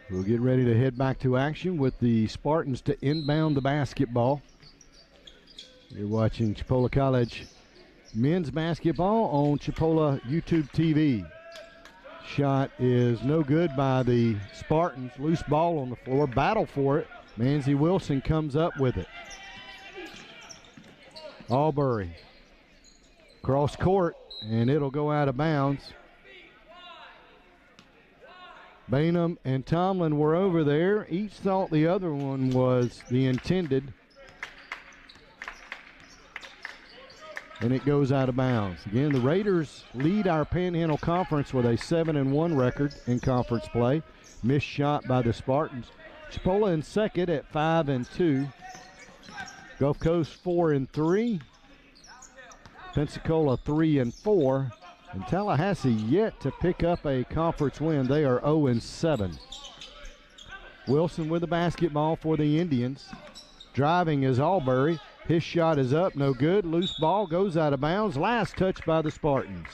We'll get ready to head back to action with the Spartans to inbound the basketball. You're watching Chipola College men's basketball on Chipola YouTube TV. Shot is no good by the Spartans. Loose ball on the floor. Battle for it. Manzi Wilson comes up with it. Albury. Cross court, and it'll go out of bounds. Bainham and Tomlin were over there. Each thought the other one was the intended. And it goes out of bounds. Again, the Raiders lead our Panhandle Conference with a 7-1 record in conference play. Missed shot by the Spartans. Chipola in second at 5-2. Gulf Coast 4-3. Pensacola 3-4. And Tallahassee yet to pick up a conference win. They are 0-7. Wilson with the basketball for the Indians. Driving is Albury. His shot is up, no good. Loose ball goes out of bounds. Last touch by the Spartans.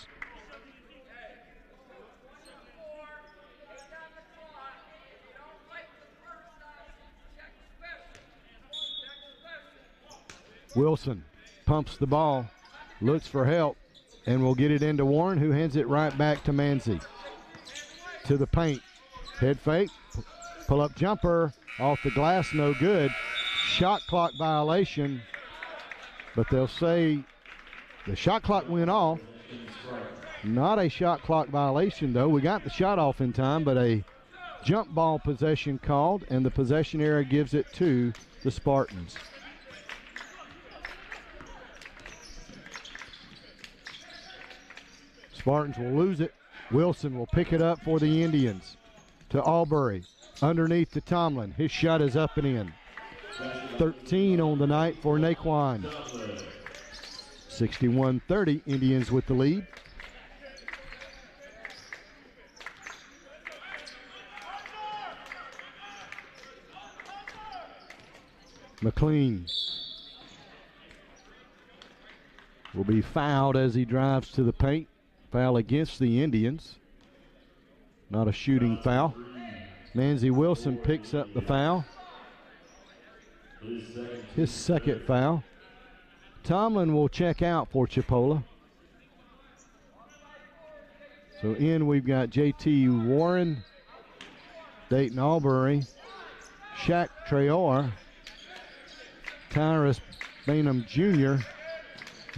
Wilson pumps the ball, looks for help, and will get it into Warren, who hands it right back to Manzi. To the paint. Head fake. Pull-up jumper off the glass, no good. Shot clock violation. But they'll say the shot clock went off. Not a shot clock violation, though. We got the shot off in time, but a jump ball possession called, and the possession error gives it to the Spartans. Spartans will lose it. Wilson will pick it up for the Indians. To Albury. Underneath to Tomlin. His shot is up and in. 13 on the night for Naquan. 61-30, Indians with the lead. McLean will be fouled as he drives to the paint. Foul against the Indians. Not a shooting foul. Manzi Wilson picks up the foul. His second foul. Tomlin will check out for Chipola. So in we've got J.T. Warren, Dayton Albury, Shaq Traore, Tyrus Bainham Jr.,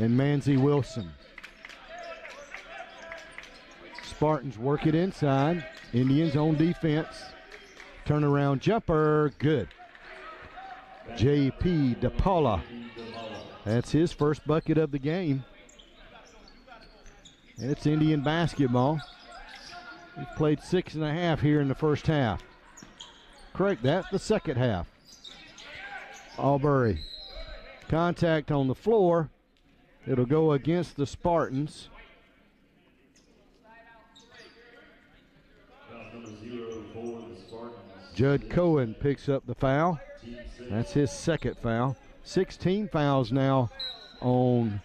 and Manzi Wilson. Spartans work it inside. Indians on defense. Turnaround jumper, good. J.P. DePaula. That's his first bucket of the game. And it's Indian basketball. We've played 6.5 here in the first half. Correct that, the second half. Albury. Contact on the floor. It'll go against the Spartans. Judd Cohen picks up the foul. That's his second foul. 16 fouls now on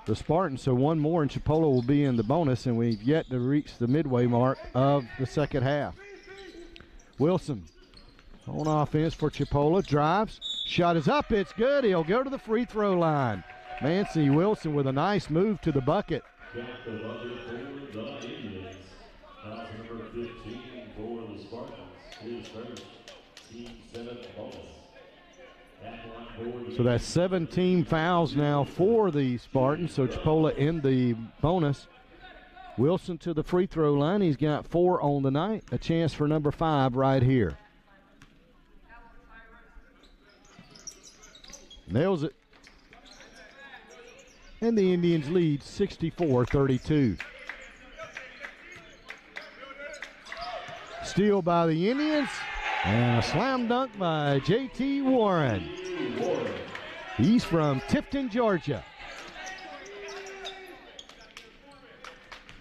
the Spartans, so one more and Chipola will be in the bonus, and we've yet to reach the midway mark of the second half. Wilson on offense for Chipola, drives, shot is up, it's good, he'll go to the free throw line. Manzi Wilson with a nice move to the bucket. Got the bucket for the Indians. That's number 15 for the Spartans. His first team seventh bonus. So that's 17 fouls now for the Spartans. So Chipola in the bonus. Wilson to the free throw line. He's got 4 on the night. A chance for number 5 right here. Nails it. And the Indians lead 64-32. Steal by the Indians. And a slam dunk by J.T. Warren. He's from Tifton, Georgia.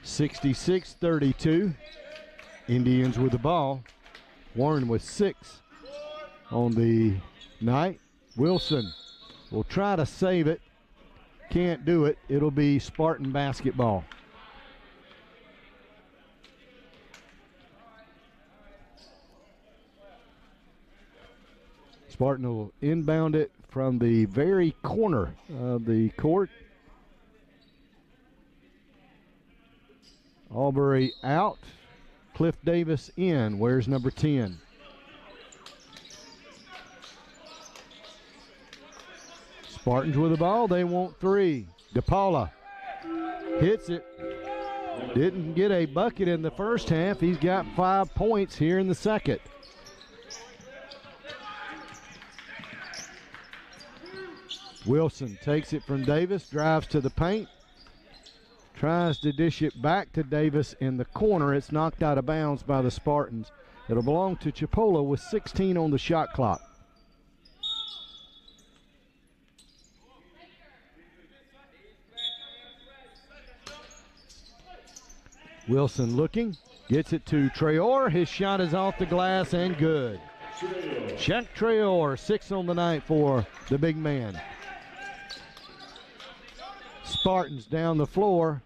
66-32. Indians with the ball. Warren with 6 on the night. Wilson will try to save it. Can't do it. It'll be Spartan basketball. Spartan will inbound it from the very corner of the court. Albury out. Cliff Davis in. Where's number 10? Spartans with the ball. They want 3. DePaula hits it. Didn't get a bucket in the first half. He's got 5 points here in the second. Wilson takes it from Davis, drives to the paint, tries to dish it back to Davis in the corner. It's knocked out of bounds by the Spartans. It'll belong to Chipola with 16 on the shot clock. Wilson looking, gets it to Traore. His shot is off the glass and good. Shaq Traore, 6 on the night for the big man. Spartans down the floor.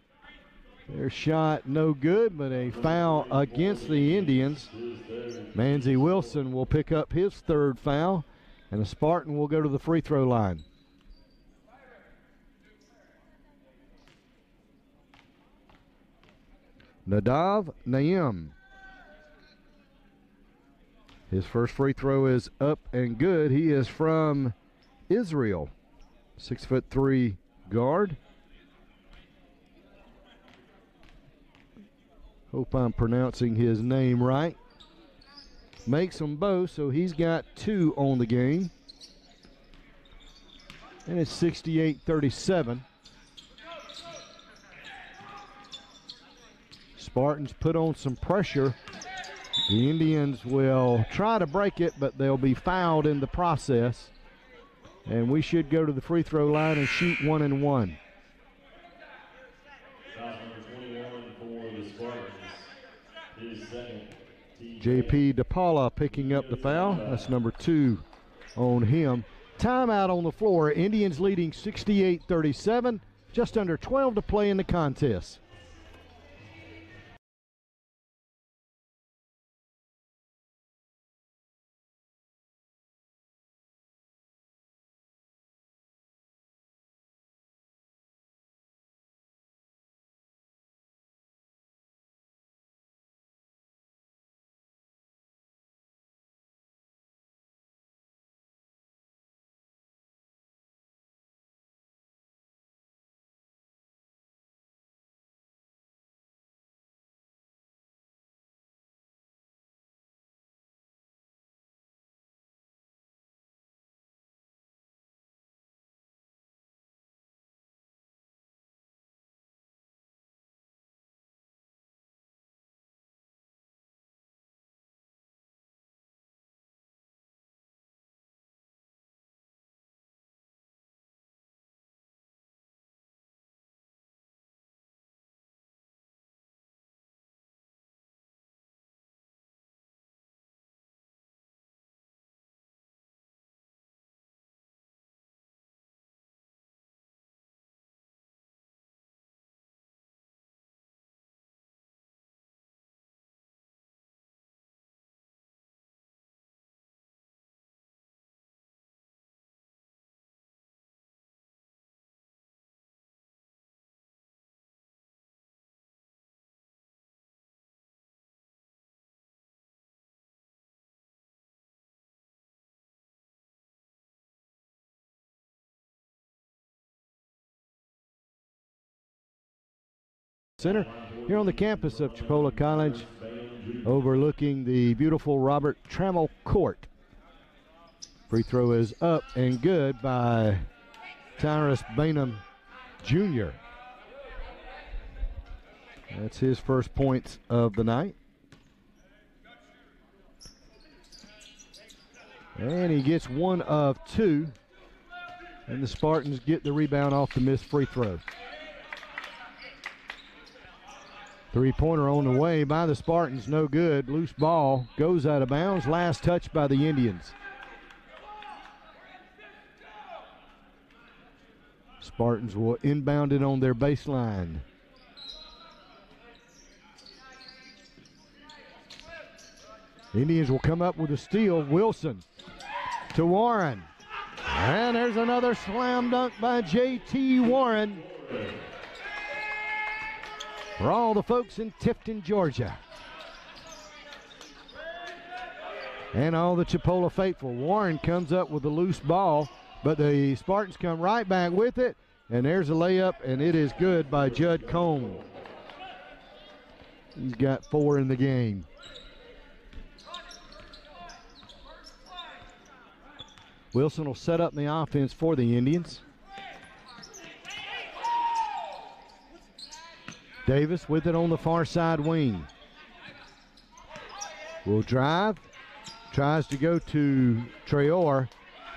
Their shot no good, but a foul against the Indians. Manzi Wilson will pick up his 3rd foul, and the Spartan will go to the free throw line. Nadav Naim. His first free throw is up and good. He is from Israel. 6'3" guard. Hope I'm pronouncing his name right. Makes them both, so he's got 2 on the game. And it's 68-37. Spartans put on some pressure. The Indians will try to break it, but they'll be fouled in the process. And we should go to the free throw line and shoot 1 and 1. JP DePaula picking up the foul. That's number 2 on him. Timeout on the floor. Indians leading 68-37. Just under 12 to play in the contest. Center here on the campus of Chipola College, overlooking the beautiful Robert Trammell Court. Free throw is up and good by Tyrus Bainham Jr. That's his first points of the night. And he gets 1 of 2. And the Spartans get the rebound off the missed free throw. Three-pointer on the way by the Spartans, no good. Loose ball goes out of bounds. Last touch by the Indians. Spartans will inbound it on their baseline. Indians will come up with a steal. Wilson to Warren. And there's another slam dunk by J.T. Warren. For all the folks in Tifton, Georgia. And all the Chipola faithful. Warren comes up with a loose ball, but the Spartans come right back with it. And there's a layup, and it is good by Judd Cone. He's got 4 in the game. Wilson will set up the offense for the Indians. Davis with it on the far side wing. Will drive. Tries to go to Traore.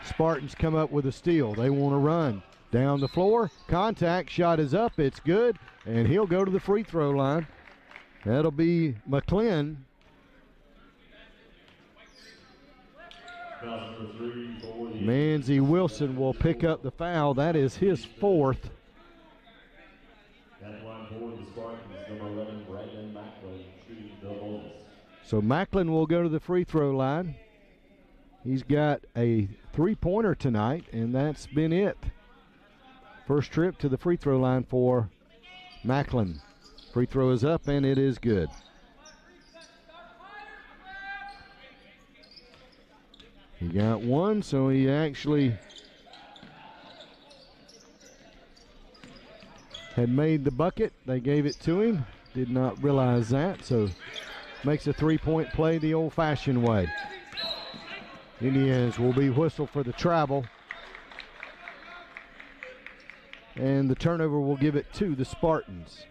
Spartans come up with a steal. They want to run. Down the floor. Contact. Shot is up. It's good. And he'll go to the free throw line. That'll be McClin. Manzi Wilson will pick up the foul. That is his 4th. So Macklin will go to the free throw line. He's got a 3-pointer tonight, and that's been it. First trip to the free throw line for Macklin. Free throw is up, and it is good. He got 1, so he actually had made the bucket. They gave it to him. Did not realize that, so makes a 3-point play the old-fashioned way. Indians will be whistled for the travel. And the turnover will give it to the Spartans.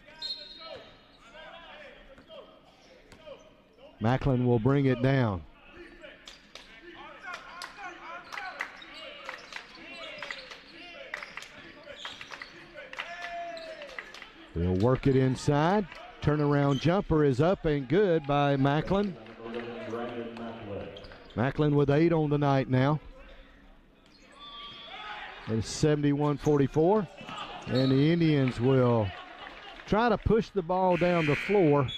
Macklin will bring it down. They'll work it inside. Turnaround jumper is up and good by Macklin. Macklin with 8 on the night now. It's 71-44. And the Indians will try to push the ball down the floor.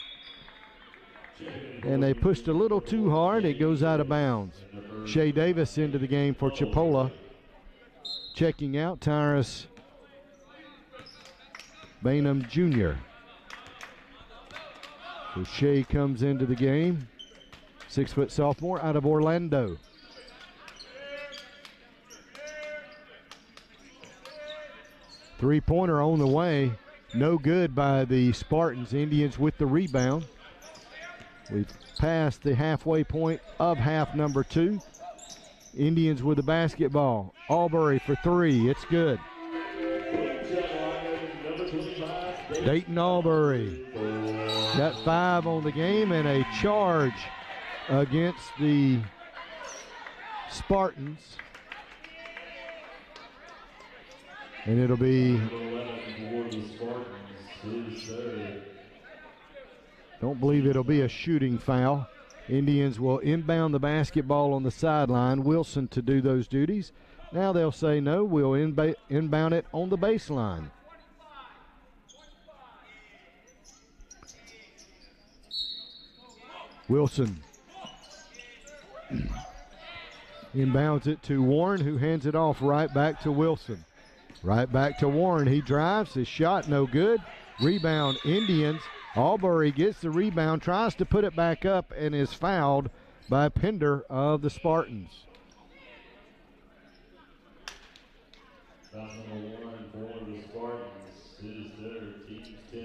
And they pushed a little too hard. It goes out of bounds. Shea Davis into the game for Chipola. Checking out Tyrus Bainham Jr. So Shea comes into the game. 6-foot sophomore out of Orlando. Three-pointer on the way. No good by the Spartans. Indians with the rebound. We've passed the halfway point of half number 2. Indians with the basketball. Albury for 3. It's good. Dayton Albury got 5 on the game and a charge against the Spartans. And it'll be, don't believe it'll be a shooting foul. Indians will inbound the basketball on the sideline. Wilson to do those duties. Now they'll say no, we'll inbound it on the baseline. Wilson inbounds it to Warren, who hands it off right back to Wilson. Right back to Warren. He drives. His shot no good. Rebound Indians. Albury gets the rebound, tries to put it back up, and is fouled by Pender of the Spartans.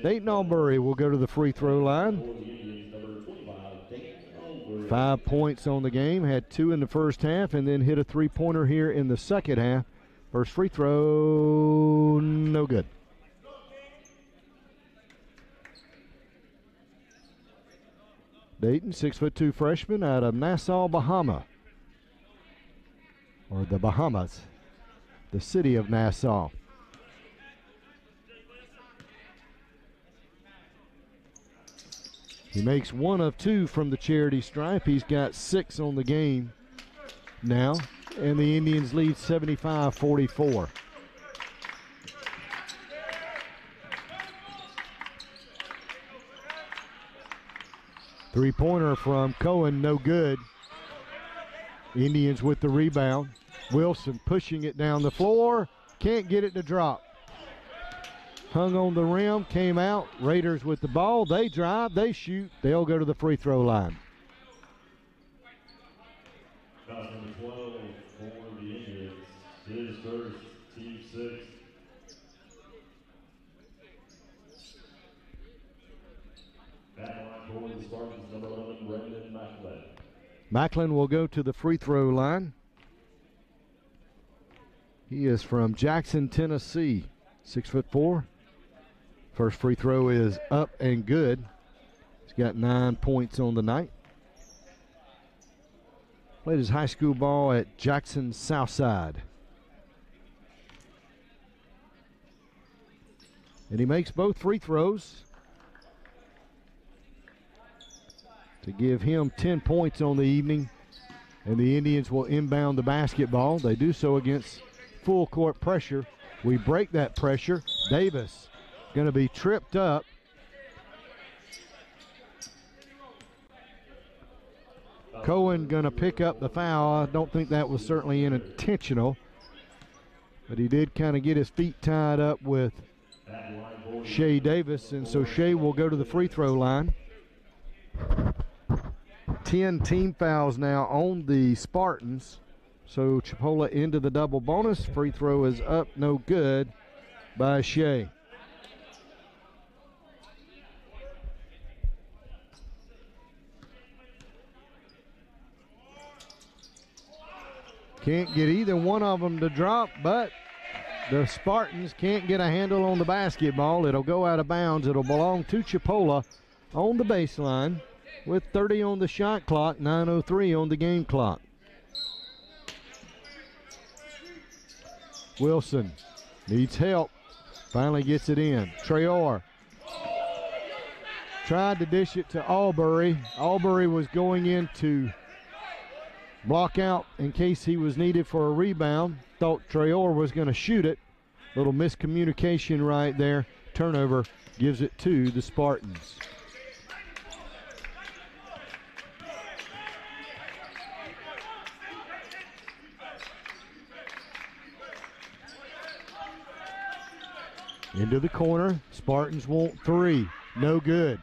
Dayton Albury will go to the free throw line. 5 points on the game. Had 2 in the first half and then hit a three-pointer here in the second half. First free throw, no good. Dayton, 6'2" freshman out of Nassau, Bahama. Or the Bahamas, the city of Nassau. He makes 1 of 2 from the charity stripe. He's got 6 on the game now, and the Indians lead 75-44. Three-pointer from Cohen, no good. Indians with the rebound. Wilson pushing it down the floor. Can't get it to drop. Hung on the rim, came out. Raiders with the ball. They drive, they shoot. They'll go to the free throw line. Foul number 12 for the Indians. His first, team 6. Back line for the Spartans, number 11, Brendan Macklin. Macklin will go to the free throw line. He is from Jackson, Tennessee. 6'4". First free throw is up and good. He's got 9 points on the night. Played his high school ball at Jackson Southside. And he makes both free throws to give him 10 points on the evening. And the Indians will inbound the basketball. They do so against full court pressure. We break that pressure. Davis going to be tripped up. Cohen going to pick up the foul. I don't think that was certainly intentional, but he did kind of get his feet tied up with Shea Davis, and so Shea will go to the free throw line. 10 team fouls now on the Spartans. So Chipola into the double bonus. Free throw is up, no good by Shea. Can't get either one of them to drop, but the Spartans can't get a handle on the basketball. It'll go out of bounds. It'll belong to Chipola on the baseline with 30 on the shot clock, 9:03 on the game clock. Wilson needs help. Finally gets it in. Traore tried to dish it to Albury. Albury was going in to block out in case he was needed for a rebound. Thought Traore was going to shoot it. Little miscommunication right there. Turnover gives it to the Spartans. Into the corner. Spartans want 3. No good.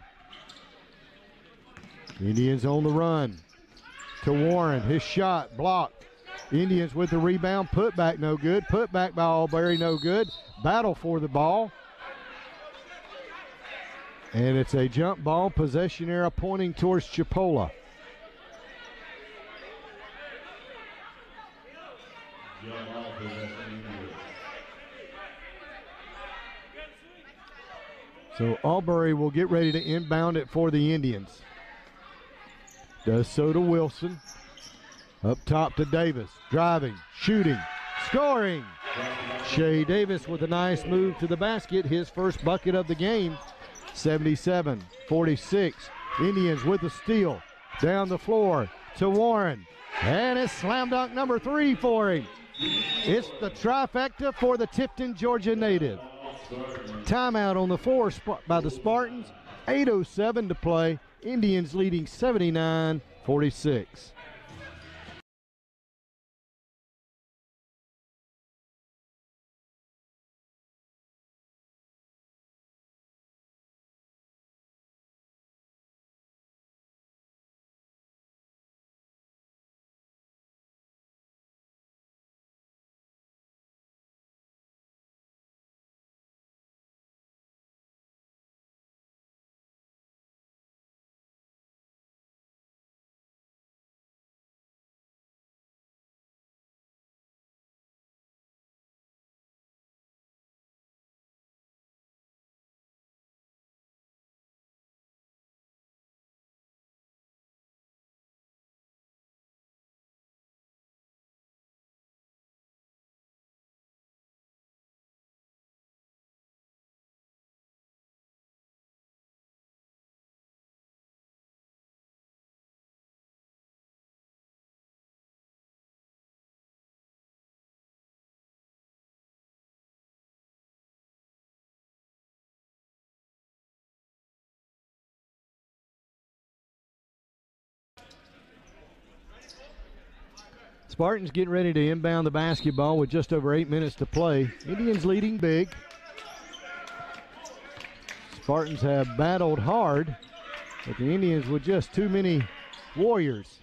Indians on the run. To Warren. His shot blocked. Indians with the rebound. Put back no good. Put back by Albury no good. Battle for the ball. And it's a jump ball. Possession arrow pointing towards Chipola. So Albury will get ready to inbound it for the Indians. Does so to Wilson. Up top to Davis. Driving, shooting, scoring. Shea Davis with a nice move to the basket. His first bucket of the game. 77-46. Indians with the steal. Down the floor to Warren. And it's slam dunk number 3 for him. It's the trifecta for the Tifton, Georgia native. Timeout on the floor by the Spartans. 8:07 to play. Indians leading 79-46. Spartans getting ready to inbound the basketball with just over 8 minutes to play. Indians leading big. Spartans have battled hard, but the Indians with just too many warriors.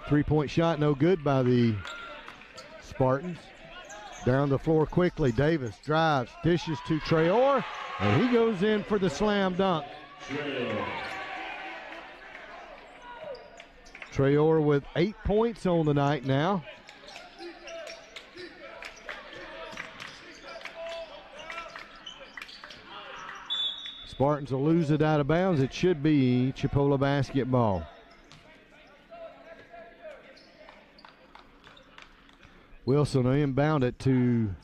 Three-point shot no good by the Spartans. Down the floor quickly. Davis drives, dishes to Traore, and he goes in for the slam dunk. Traore with 8 points on the night now. Spartans will lose it out of bounds. It should be Chipola basketball. Wilson will inbound it to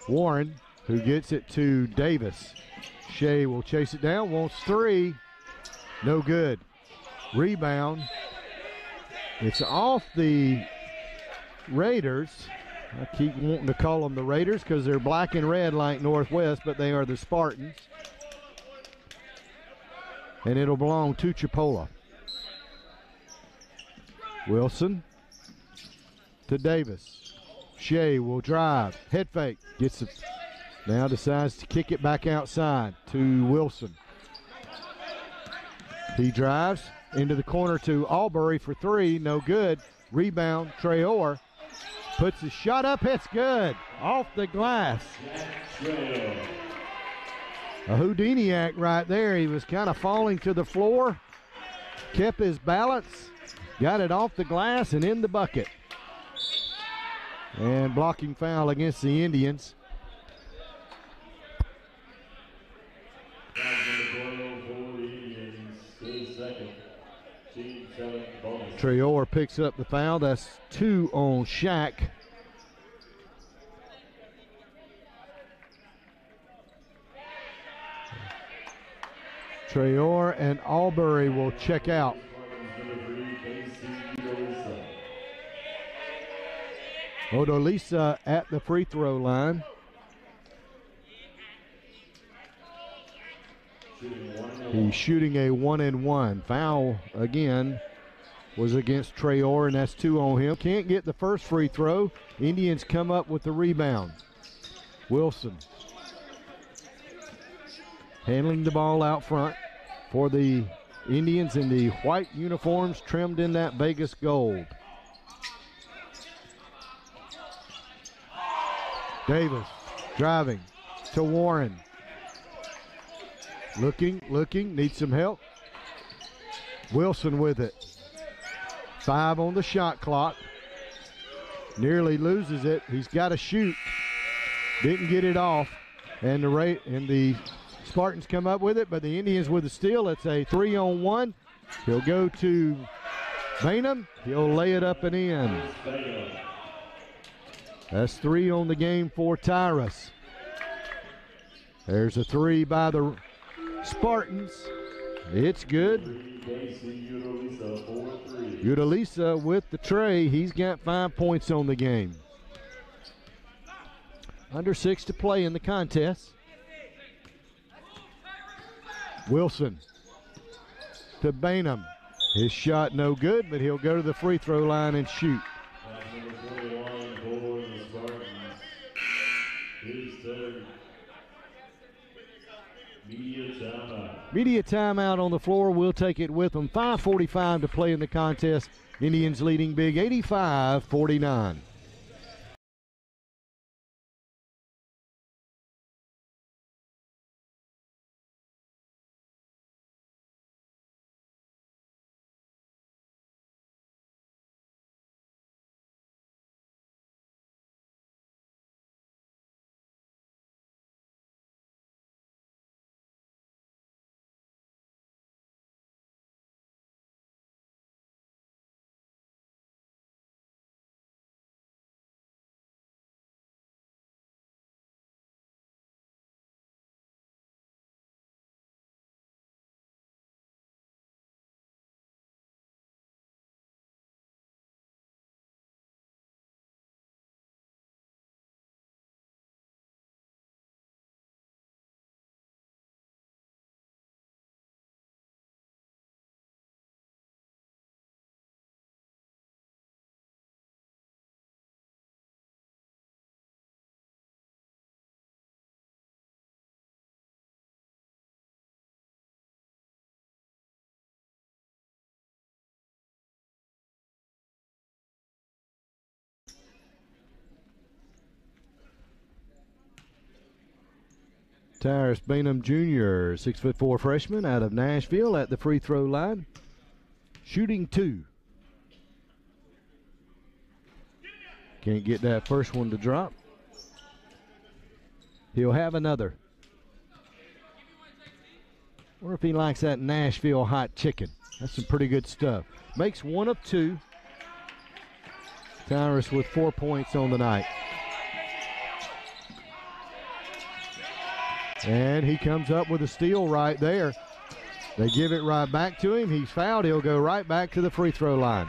Warren, who gets it to Davis. Shea will chase it down, wants three. No good. Rebound. It's off the Raiders. I keep wanting to call them the Raiders because they're black and red like Northwest, but they are the Spartans. And it'll belong to Chipola. Wilson to Davis. Shea will drive. Head fake. Gets it. Now decides to kick it back outside to Wilson. He drives into the corner to Albury for three. No good. Rebound. Traore puts his shot up. It's good. Off the glass. A Houdini act right there. He was kind of falling to the floor. Kept his balance. Got it off the glass and in the bucket. And blocking foul against the Indians. Traore picks up the foul. That's 2 on Shaq. Traore and Albury will check out. Odolisa at the free throw line. He's shooting a 1-and-1. Foul again was against Traore, and that's 2 on him. Can't get the first free throw. Indians come up with the rebound. Wilson handling the ball out front for the Indians in the white uniforms trimmed in that Vegas gold. Davis driving to Warren. Looking, needs some help. Wilson with it. 5 on the shot clock. Nearly loses it. He's got to shoot. Didn't get it off. And the Spartans come up with it, but the Indians with the steal. It's a 3-on-1. He'll go to Bainham. He'll lay it up and in. That's 3 on the game for Tyrus. There's a 3 by the Spartans. It's good. Udalisa with the tray. He's got 5 points on the game. Under 6 to play in the contest. Wilson to Bainham. His shot no good, but he'll go to the free throw line and shoot. Media timeout on the floor. We'll take it with them. 5:45 to play in the contest. Indians leading big 85-49. Tyrus Bainham Jr., 6'4" freshman out of Nashville at the free throw line, shooting 2. Can't get that first one to drop. He'll have another. Wonder if he likes that Nashville hot chicken. That's some pretty good stuff. Makes 1 of 2. Tyrus with 4 points on the night. And he comes up with a steal right there. They give it right back to him. He's fouled. He'll go right back to the free throw line.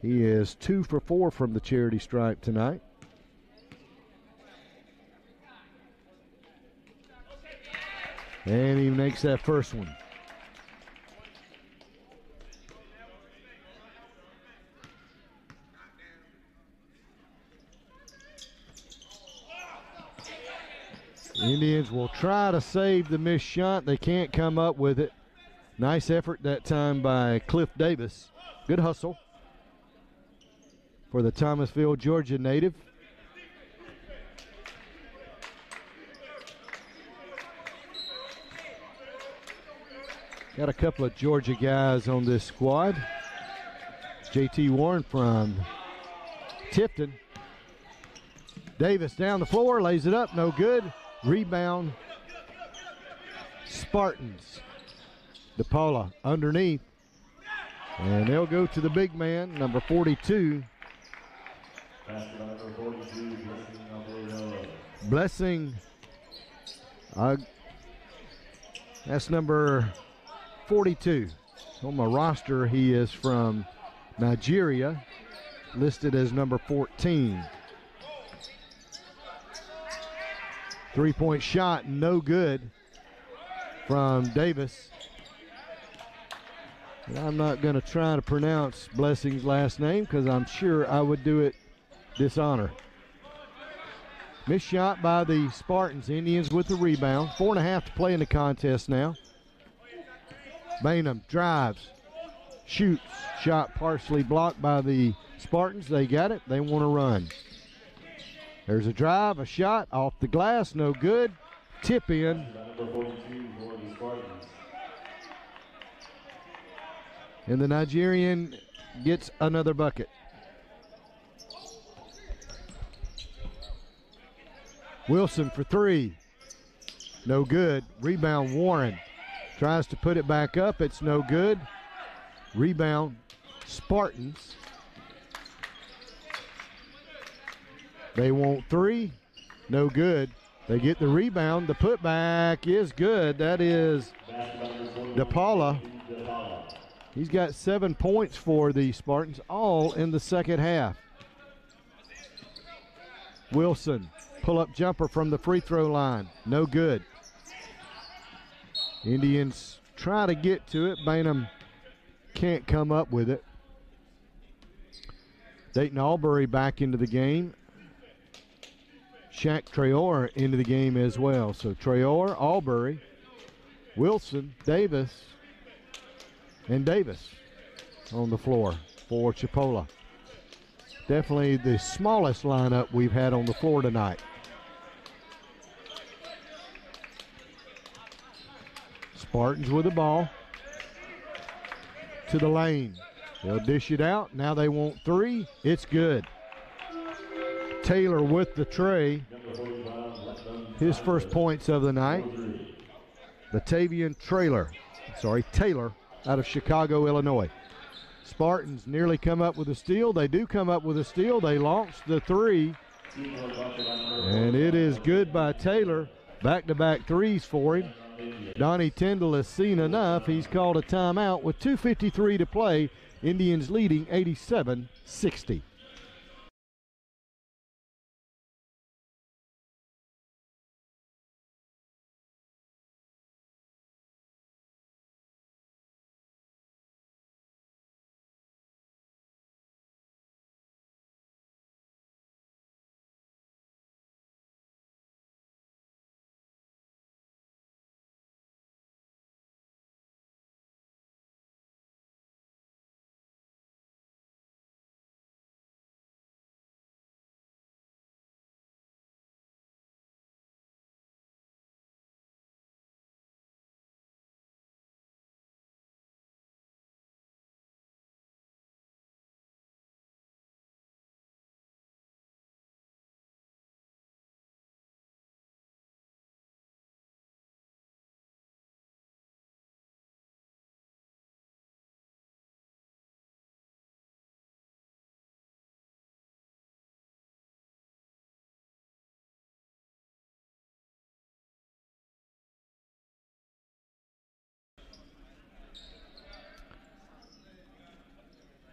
He is 2 for 4 from the charity stripe tonight. And he makes that first one. Indians will try to save the missed shot. They can't come up with it. Nice effort that time by Cliff Davis. Good hustle for the Thomasville, Georgia native. Got a couple of Georgia guys on this squad. JT Warren from Tifton. Davis down the floor, lays it up, no good. Rebound, Spartans. DePaula underneath. And they'll go to the big man, number 42. Blessing. That's number 42. On my roster, he is from Nigeria, listed as number 14. 3-point shot, no good from Davis. And I'm not going to try to pronounce Blessing's last name because I'm sure I would do it dishonor. Missed shot by the Spartans. Indians with the rebound. 4.5 to play in the contest now. Bainham drives, shoots. Shot partially blocked by the Spartans. They got it. They want to run. There's a drive, a shot off the glass, no good. Tip in. And the Nigerian gets another bucket. Wilson for 3. No good. Rebound Warren. Tries to put it back up. It's no good. Rebound Spartans. They want 3. No good. They get the rebound. The putback is good. That is DePaula. He's got 7 points for the Spartans, all in the second half. Wilson, pull-up jumper from the free throw line. No good. Indians try to get to it. Bainham can't come up with it. Dayton Albury back into the game. Shaq Traore into the game as well. So Traore, Albury, Wilson, Davis, and Davis on the floor for Chipola. Definitely the smallest lineup we've had on the floor tonight. Spartans with the ball to the lane. They'll dish it out. Now they want 3. It's good. Taylor with the tray. His first points of the night. Latavian Taylor out of Chicago, Illinois. Spartans nearly come up with a steal. They do come up with a steal. They launch the 3. And it is good by Taylor. Back-to-back threes for him. Donnie Tyndall has seen enough. He's called a timeout with 2:53 to play. Indians leading 87-60.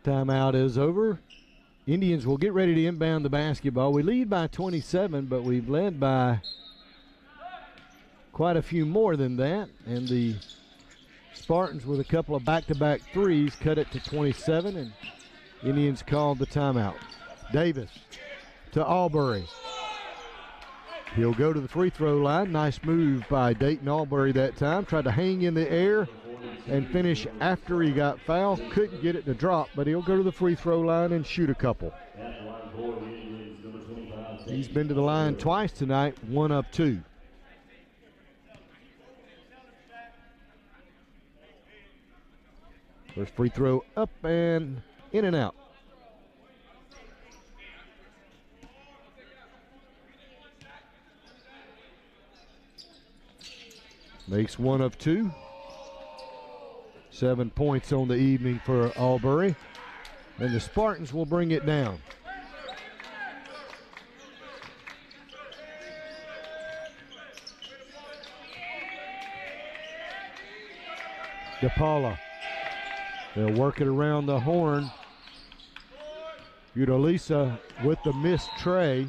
Timeout is over. Indians will get ready to inbound the basketball. We lead by 27, but we've led by quite a few more than that. And the Spartans, with a couple of back-to-back threes, cut it to 27, and Indians called the timeout. Davis to Albury. He'll go to the free throw line. Nice move by Dayton Albury that time. Tried to hang in the air and finish after he got fouled. Couldn't get it to drop, but he'll go to the free throw line and shoot a couple. He's been to the line twice tonight, 1 of 2. First free throw up and in and out. Makes 1 of 2. 7 points on the evening for Albury. And the Spartans will bring it down. DePaula. They'll work it around the horn. Udalisa with the missed tray.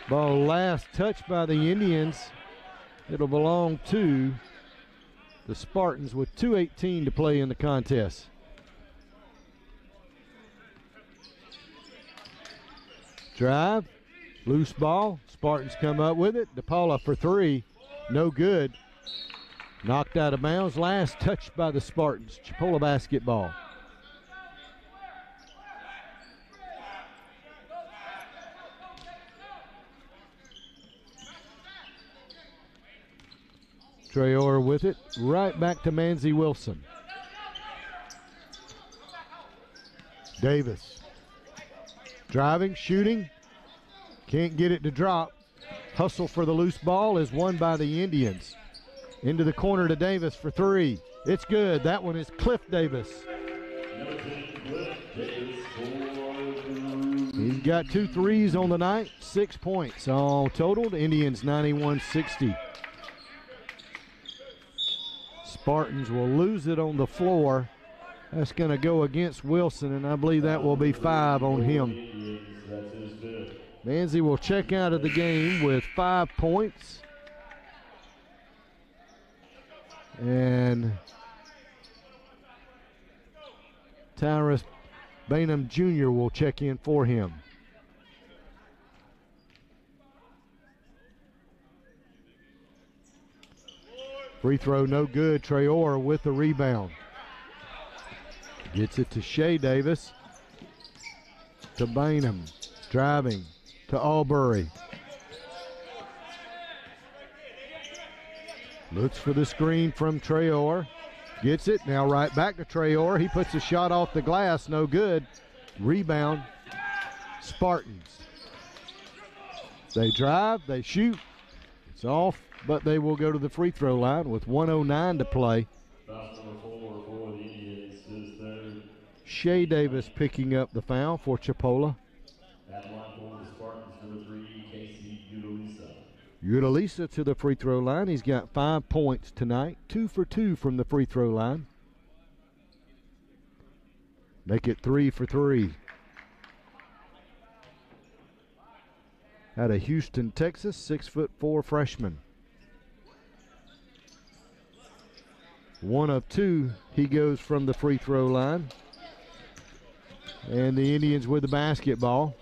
Ball last touched by the Indians. It'll belong to the Spartans with 2:18 to play in the contest. Drive, loose ball. Spartans come up with it. DePaula for 3, no good. Knocked out of bounds. Last touched by the Spartans. Chipola basketball. Traore with it, right back to Manzi Wilson. Davis driving, shooting, can't get it to drop. Hustle for the loose ball is won by the Indians. Into the corner to Davis for 3. It's good. That one is Cliff Davis. He's got 2 threes on the night, 6 points all totaled. Indians 91-60. Spartans will lose it on the floor. That's going to go against Wilson, and I believe that will be 5 on him. Manzi will check out of the game with 5 points. And Tyrus Bainham Jr. will check in for him. Free throw no good. Traore with the rebound. Gets it to Shea Davis. To Bainham. Driving to Albury. Looks for the screen from Traore. Gets it. Now right back to Traore. He puts a shot off the glass. No good. Rebound. Spartans. They drive. They shoot. It's off, but they will go to the free throw line with 1:09 to play. Shea Davis picking up the foul for Chipola. Udalisa to the free throw line. He's got 5 points tonight. 2 for 2 from the free throw line. Make it 3 for 3. Out of Houston, Texas, 6'4" freshman. 1 of 2. He goes from the free throw line. And the Indians with the basketball.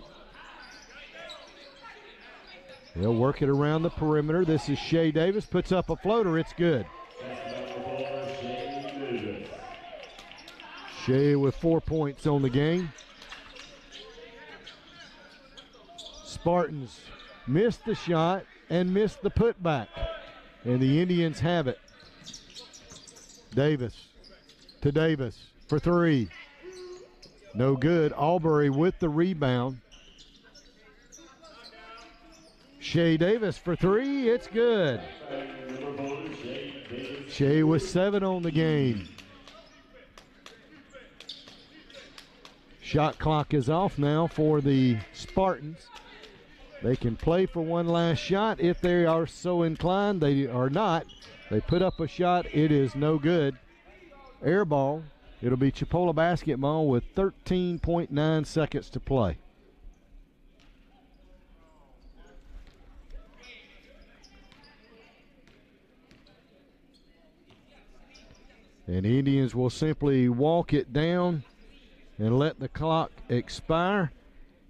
They'll work it around the perimeter. This is Shea Davis. Puts up a floater. It's good. Shea with 4 points on the game. Spartans missed the shot and missed the putback. And the Indians have it. Davis to Davis for 3. No good. Albury with the rebound. Shea Davis for 3. It's good. Shea with 7 on the game. Shot clock is off now for the Spartans. They can play for one last shot if they are so inclined. They are not. They put up a shot. It is no good. Air ball. It'll be Chipola basketball with 13.9 seconds to play. And Indians will simply walk it down and let the clock expire.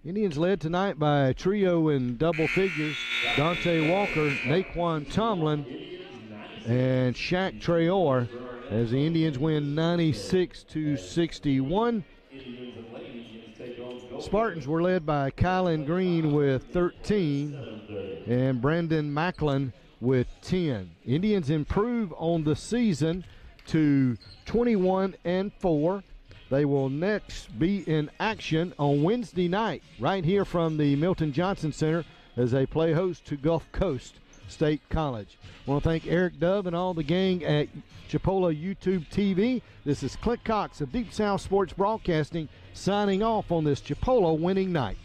Indians led tonight by a trio in double figures: Dante Walker, Naquan Tomlin, and Shaq Traore, as the Indians win 96-61. Spartans were led by Kylan Green with 13 and Brandon Macklin with 10. Indians improve on the season to 21-4. They will next be in action on Wednesday night right here from the Milton Johnson Center as they play host to Gulf Coast State College. I want to thank Eric Dove and all the gang at Chipola YouTube TV. This is Clint Cox of Deep South Sports Broadcasting signing off on this Chipola winning night.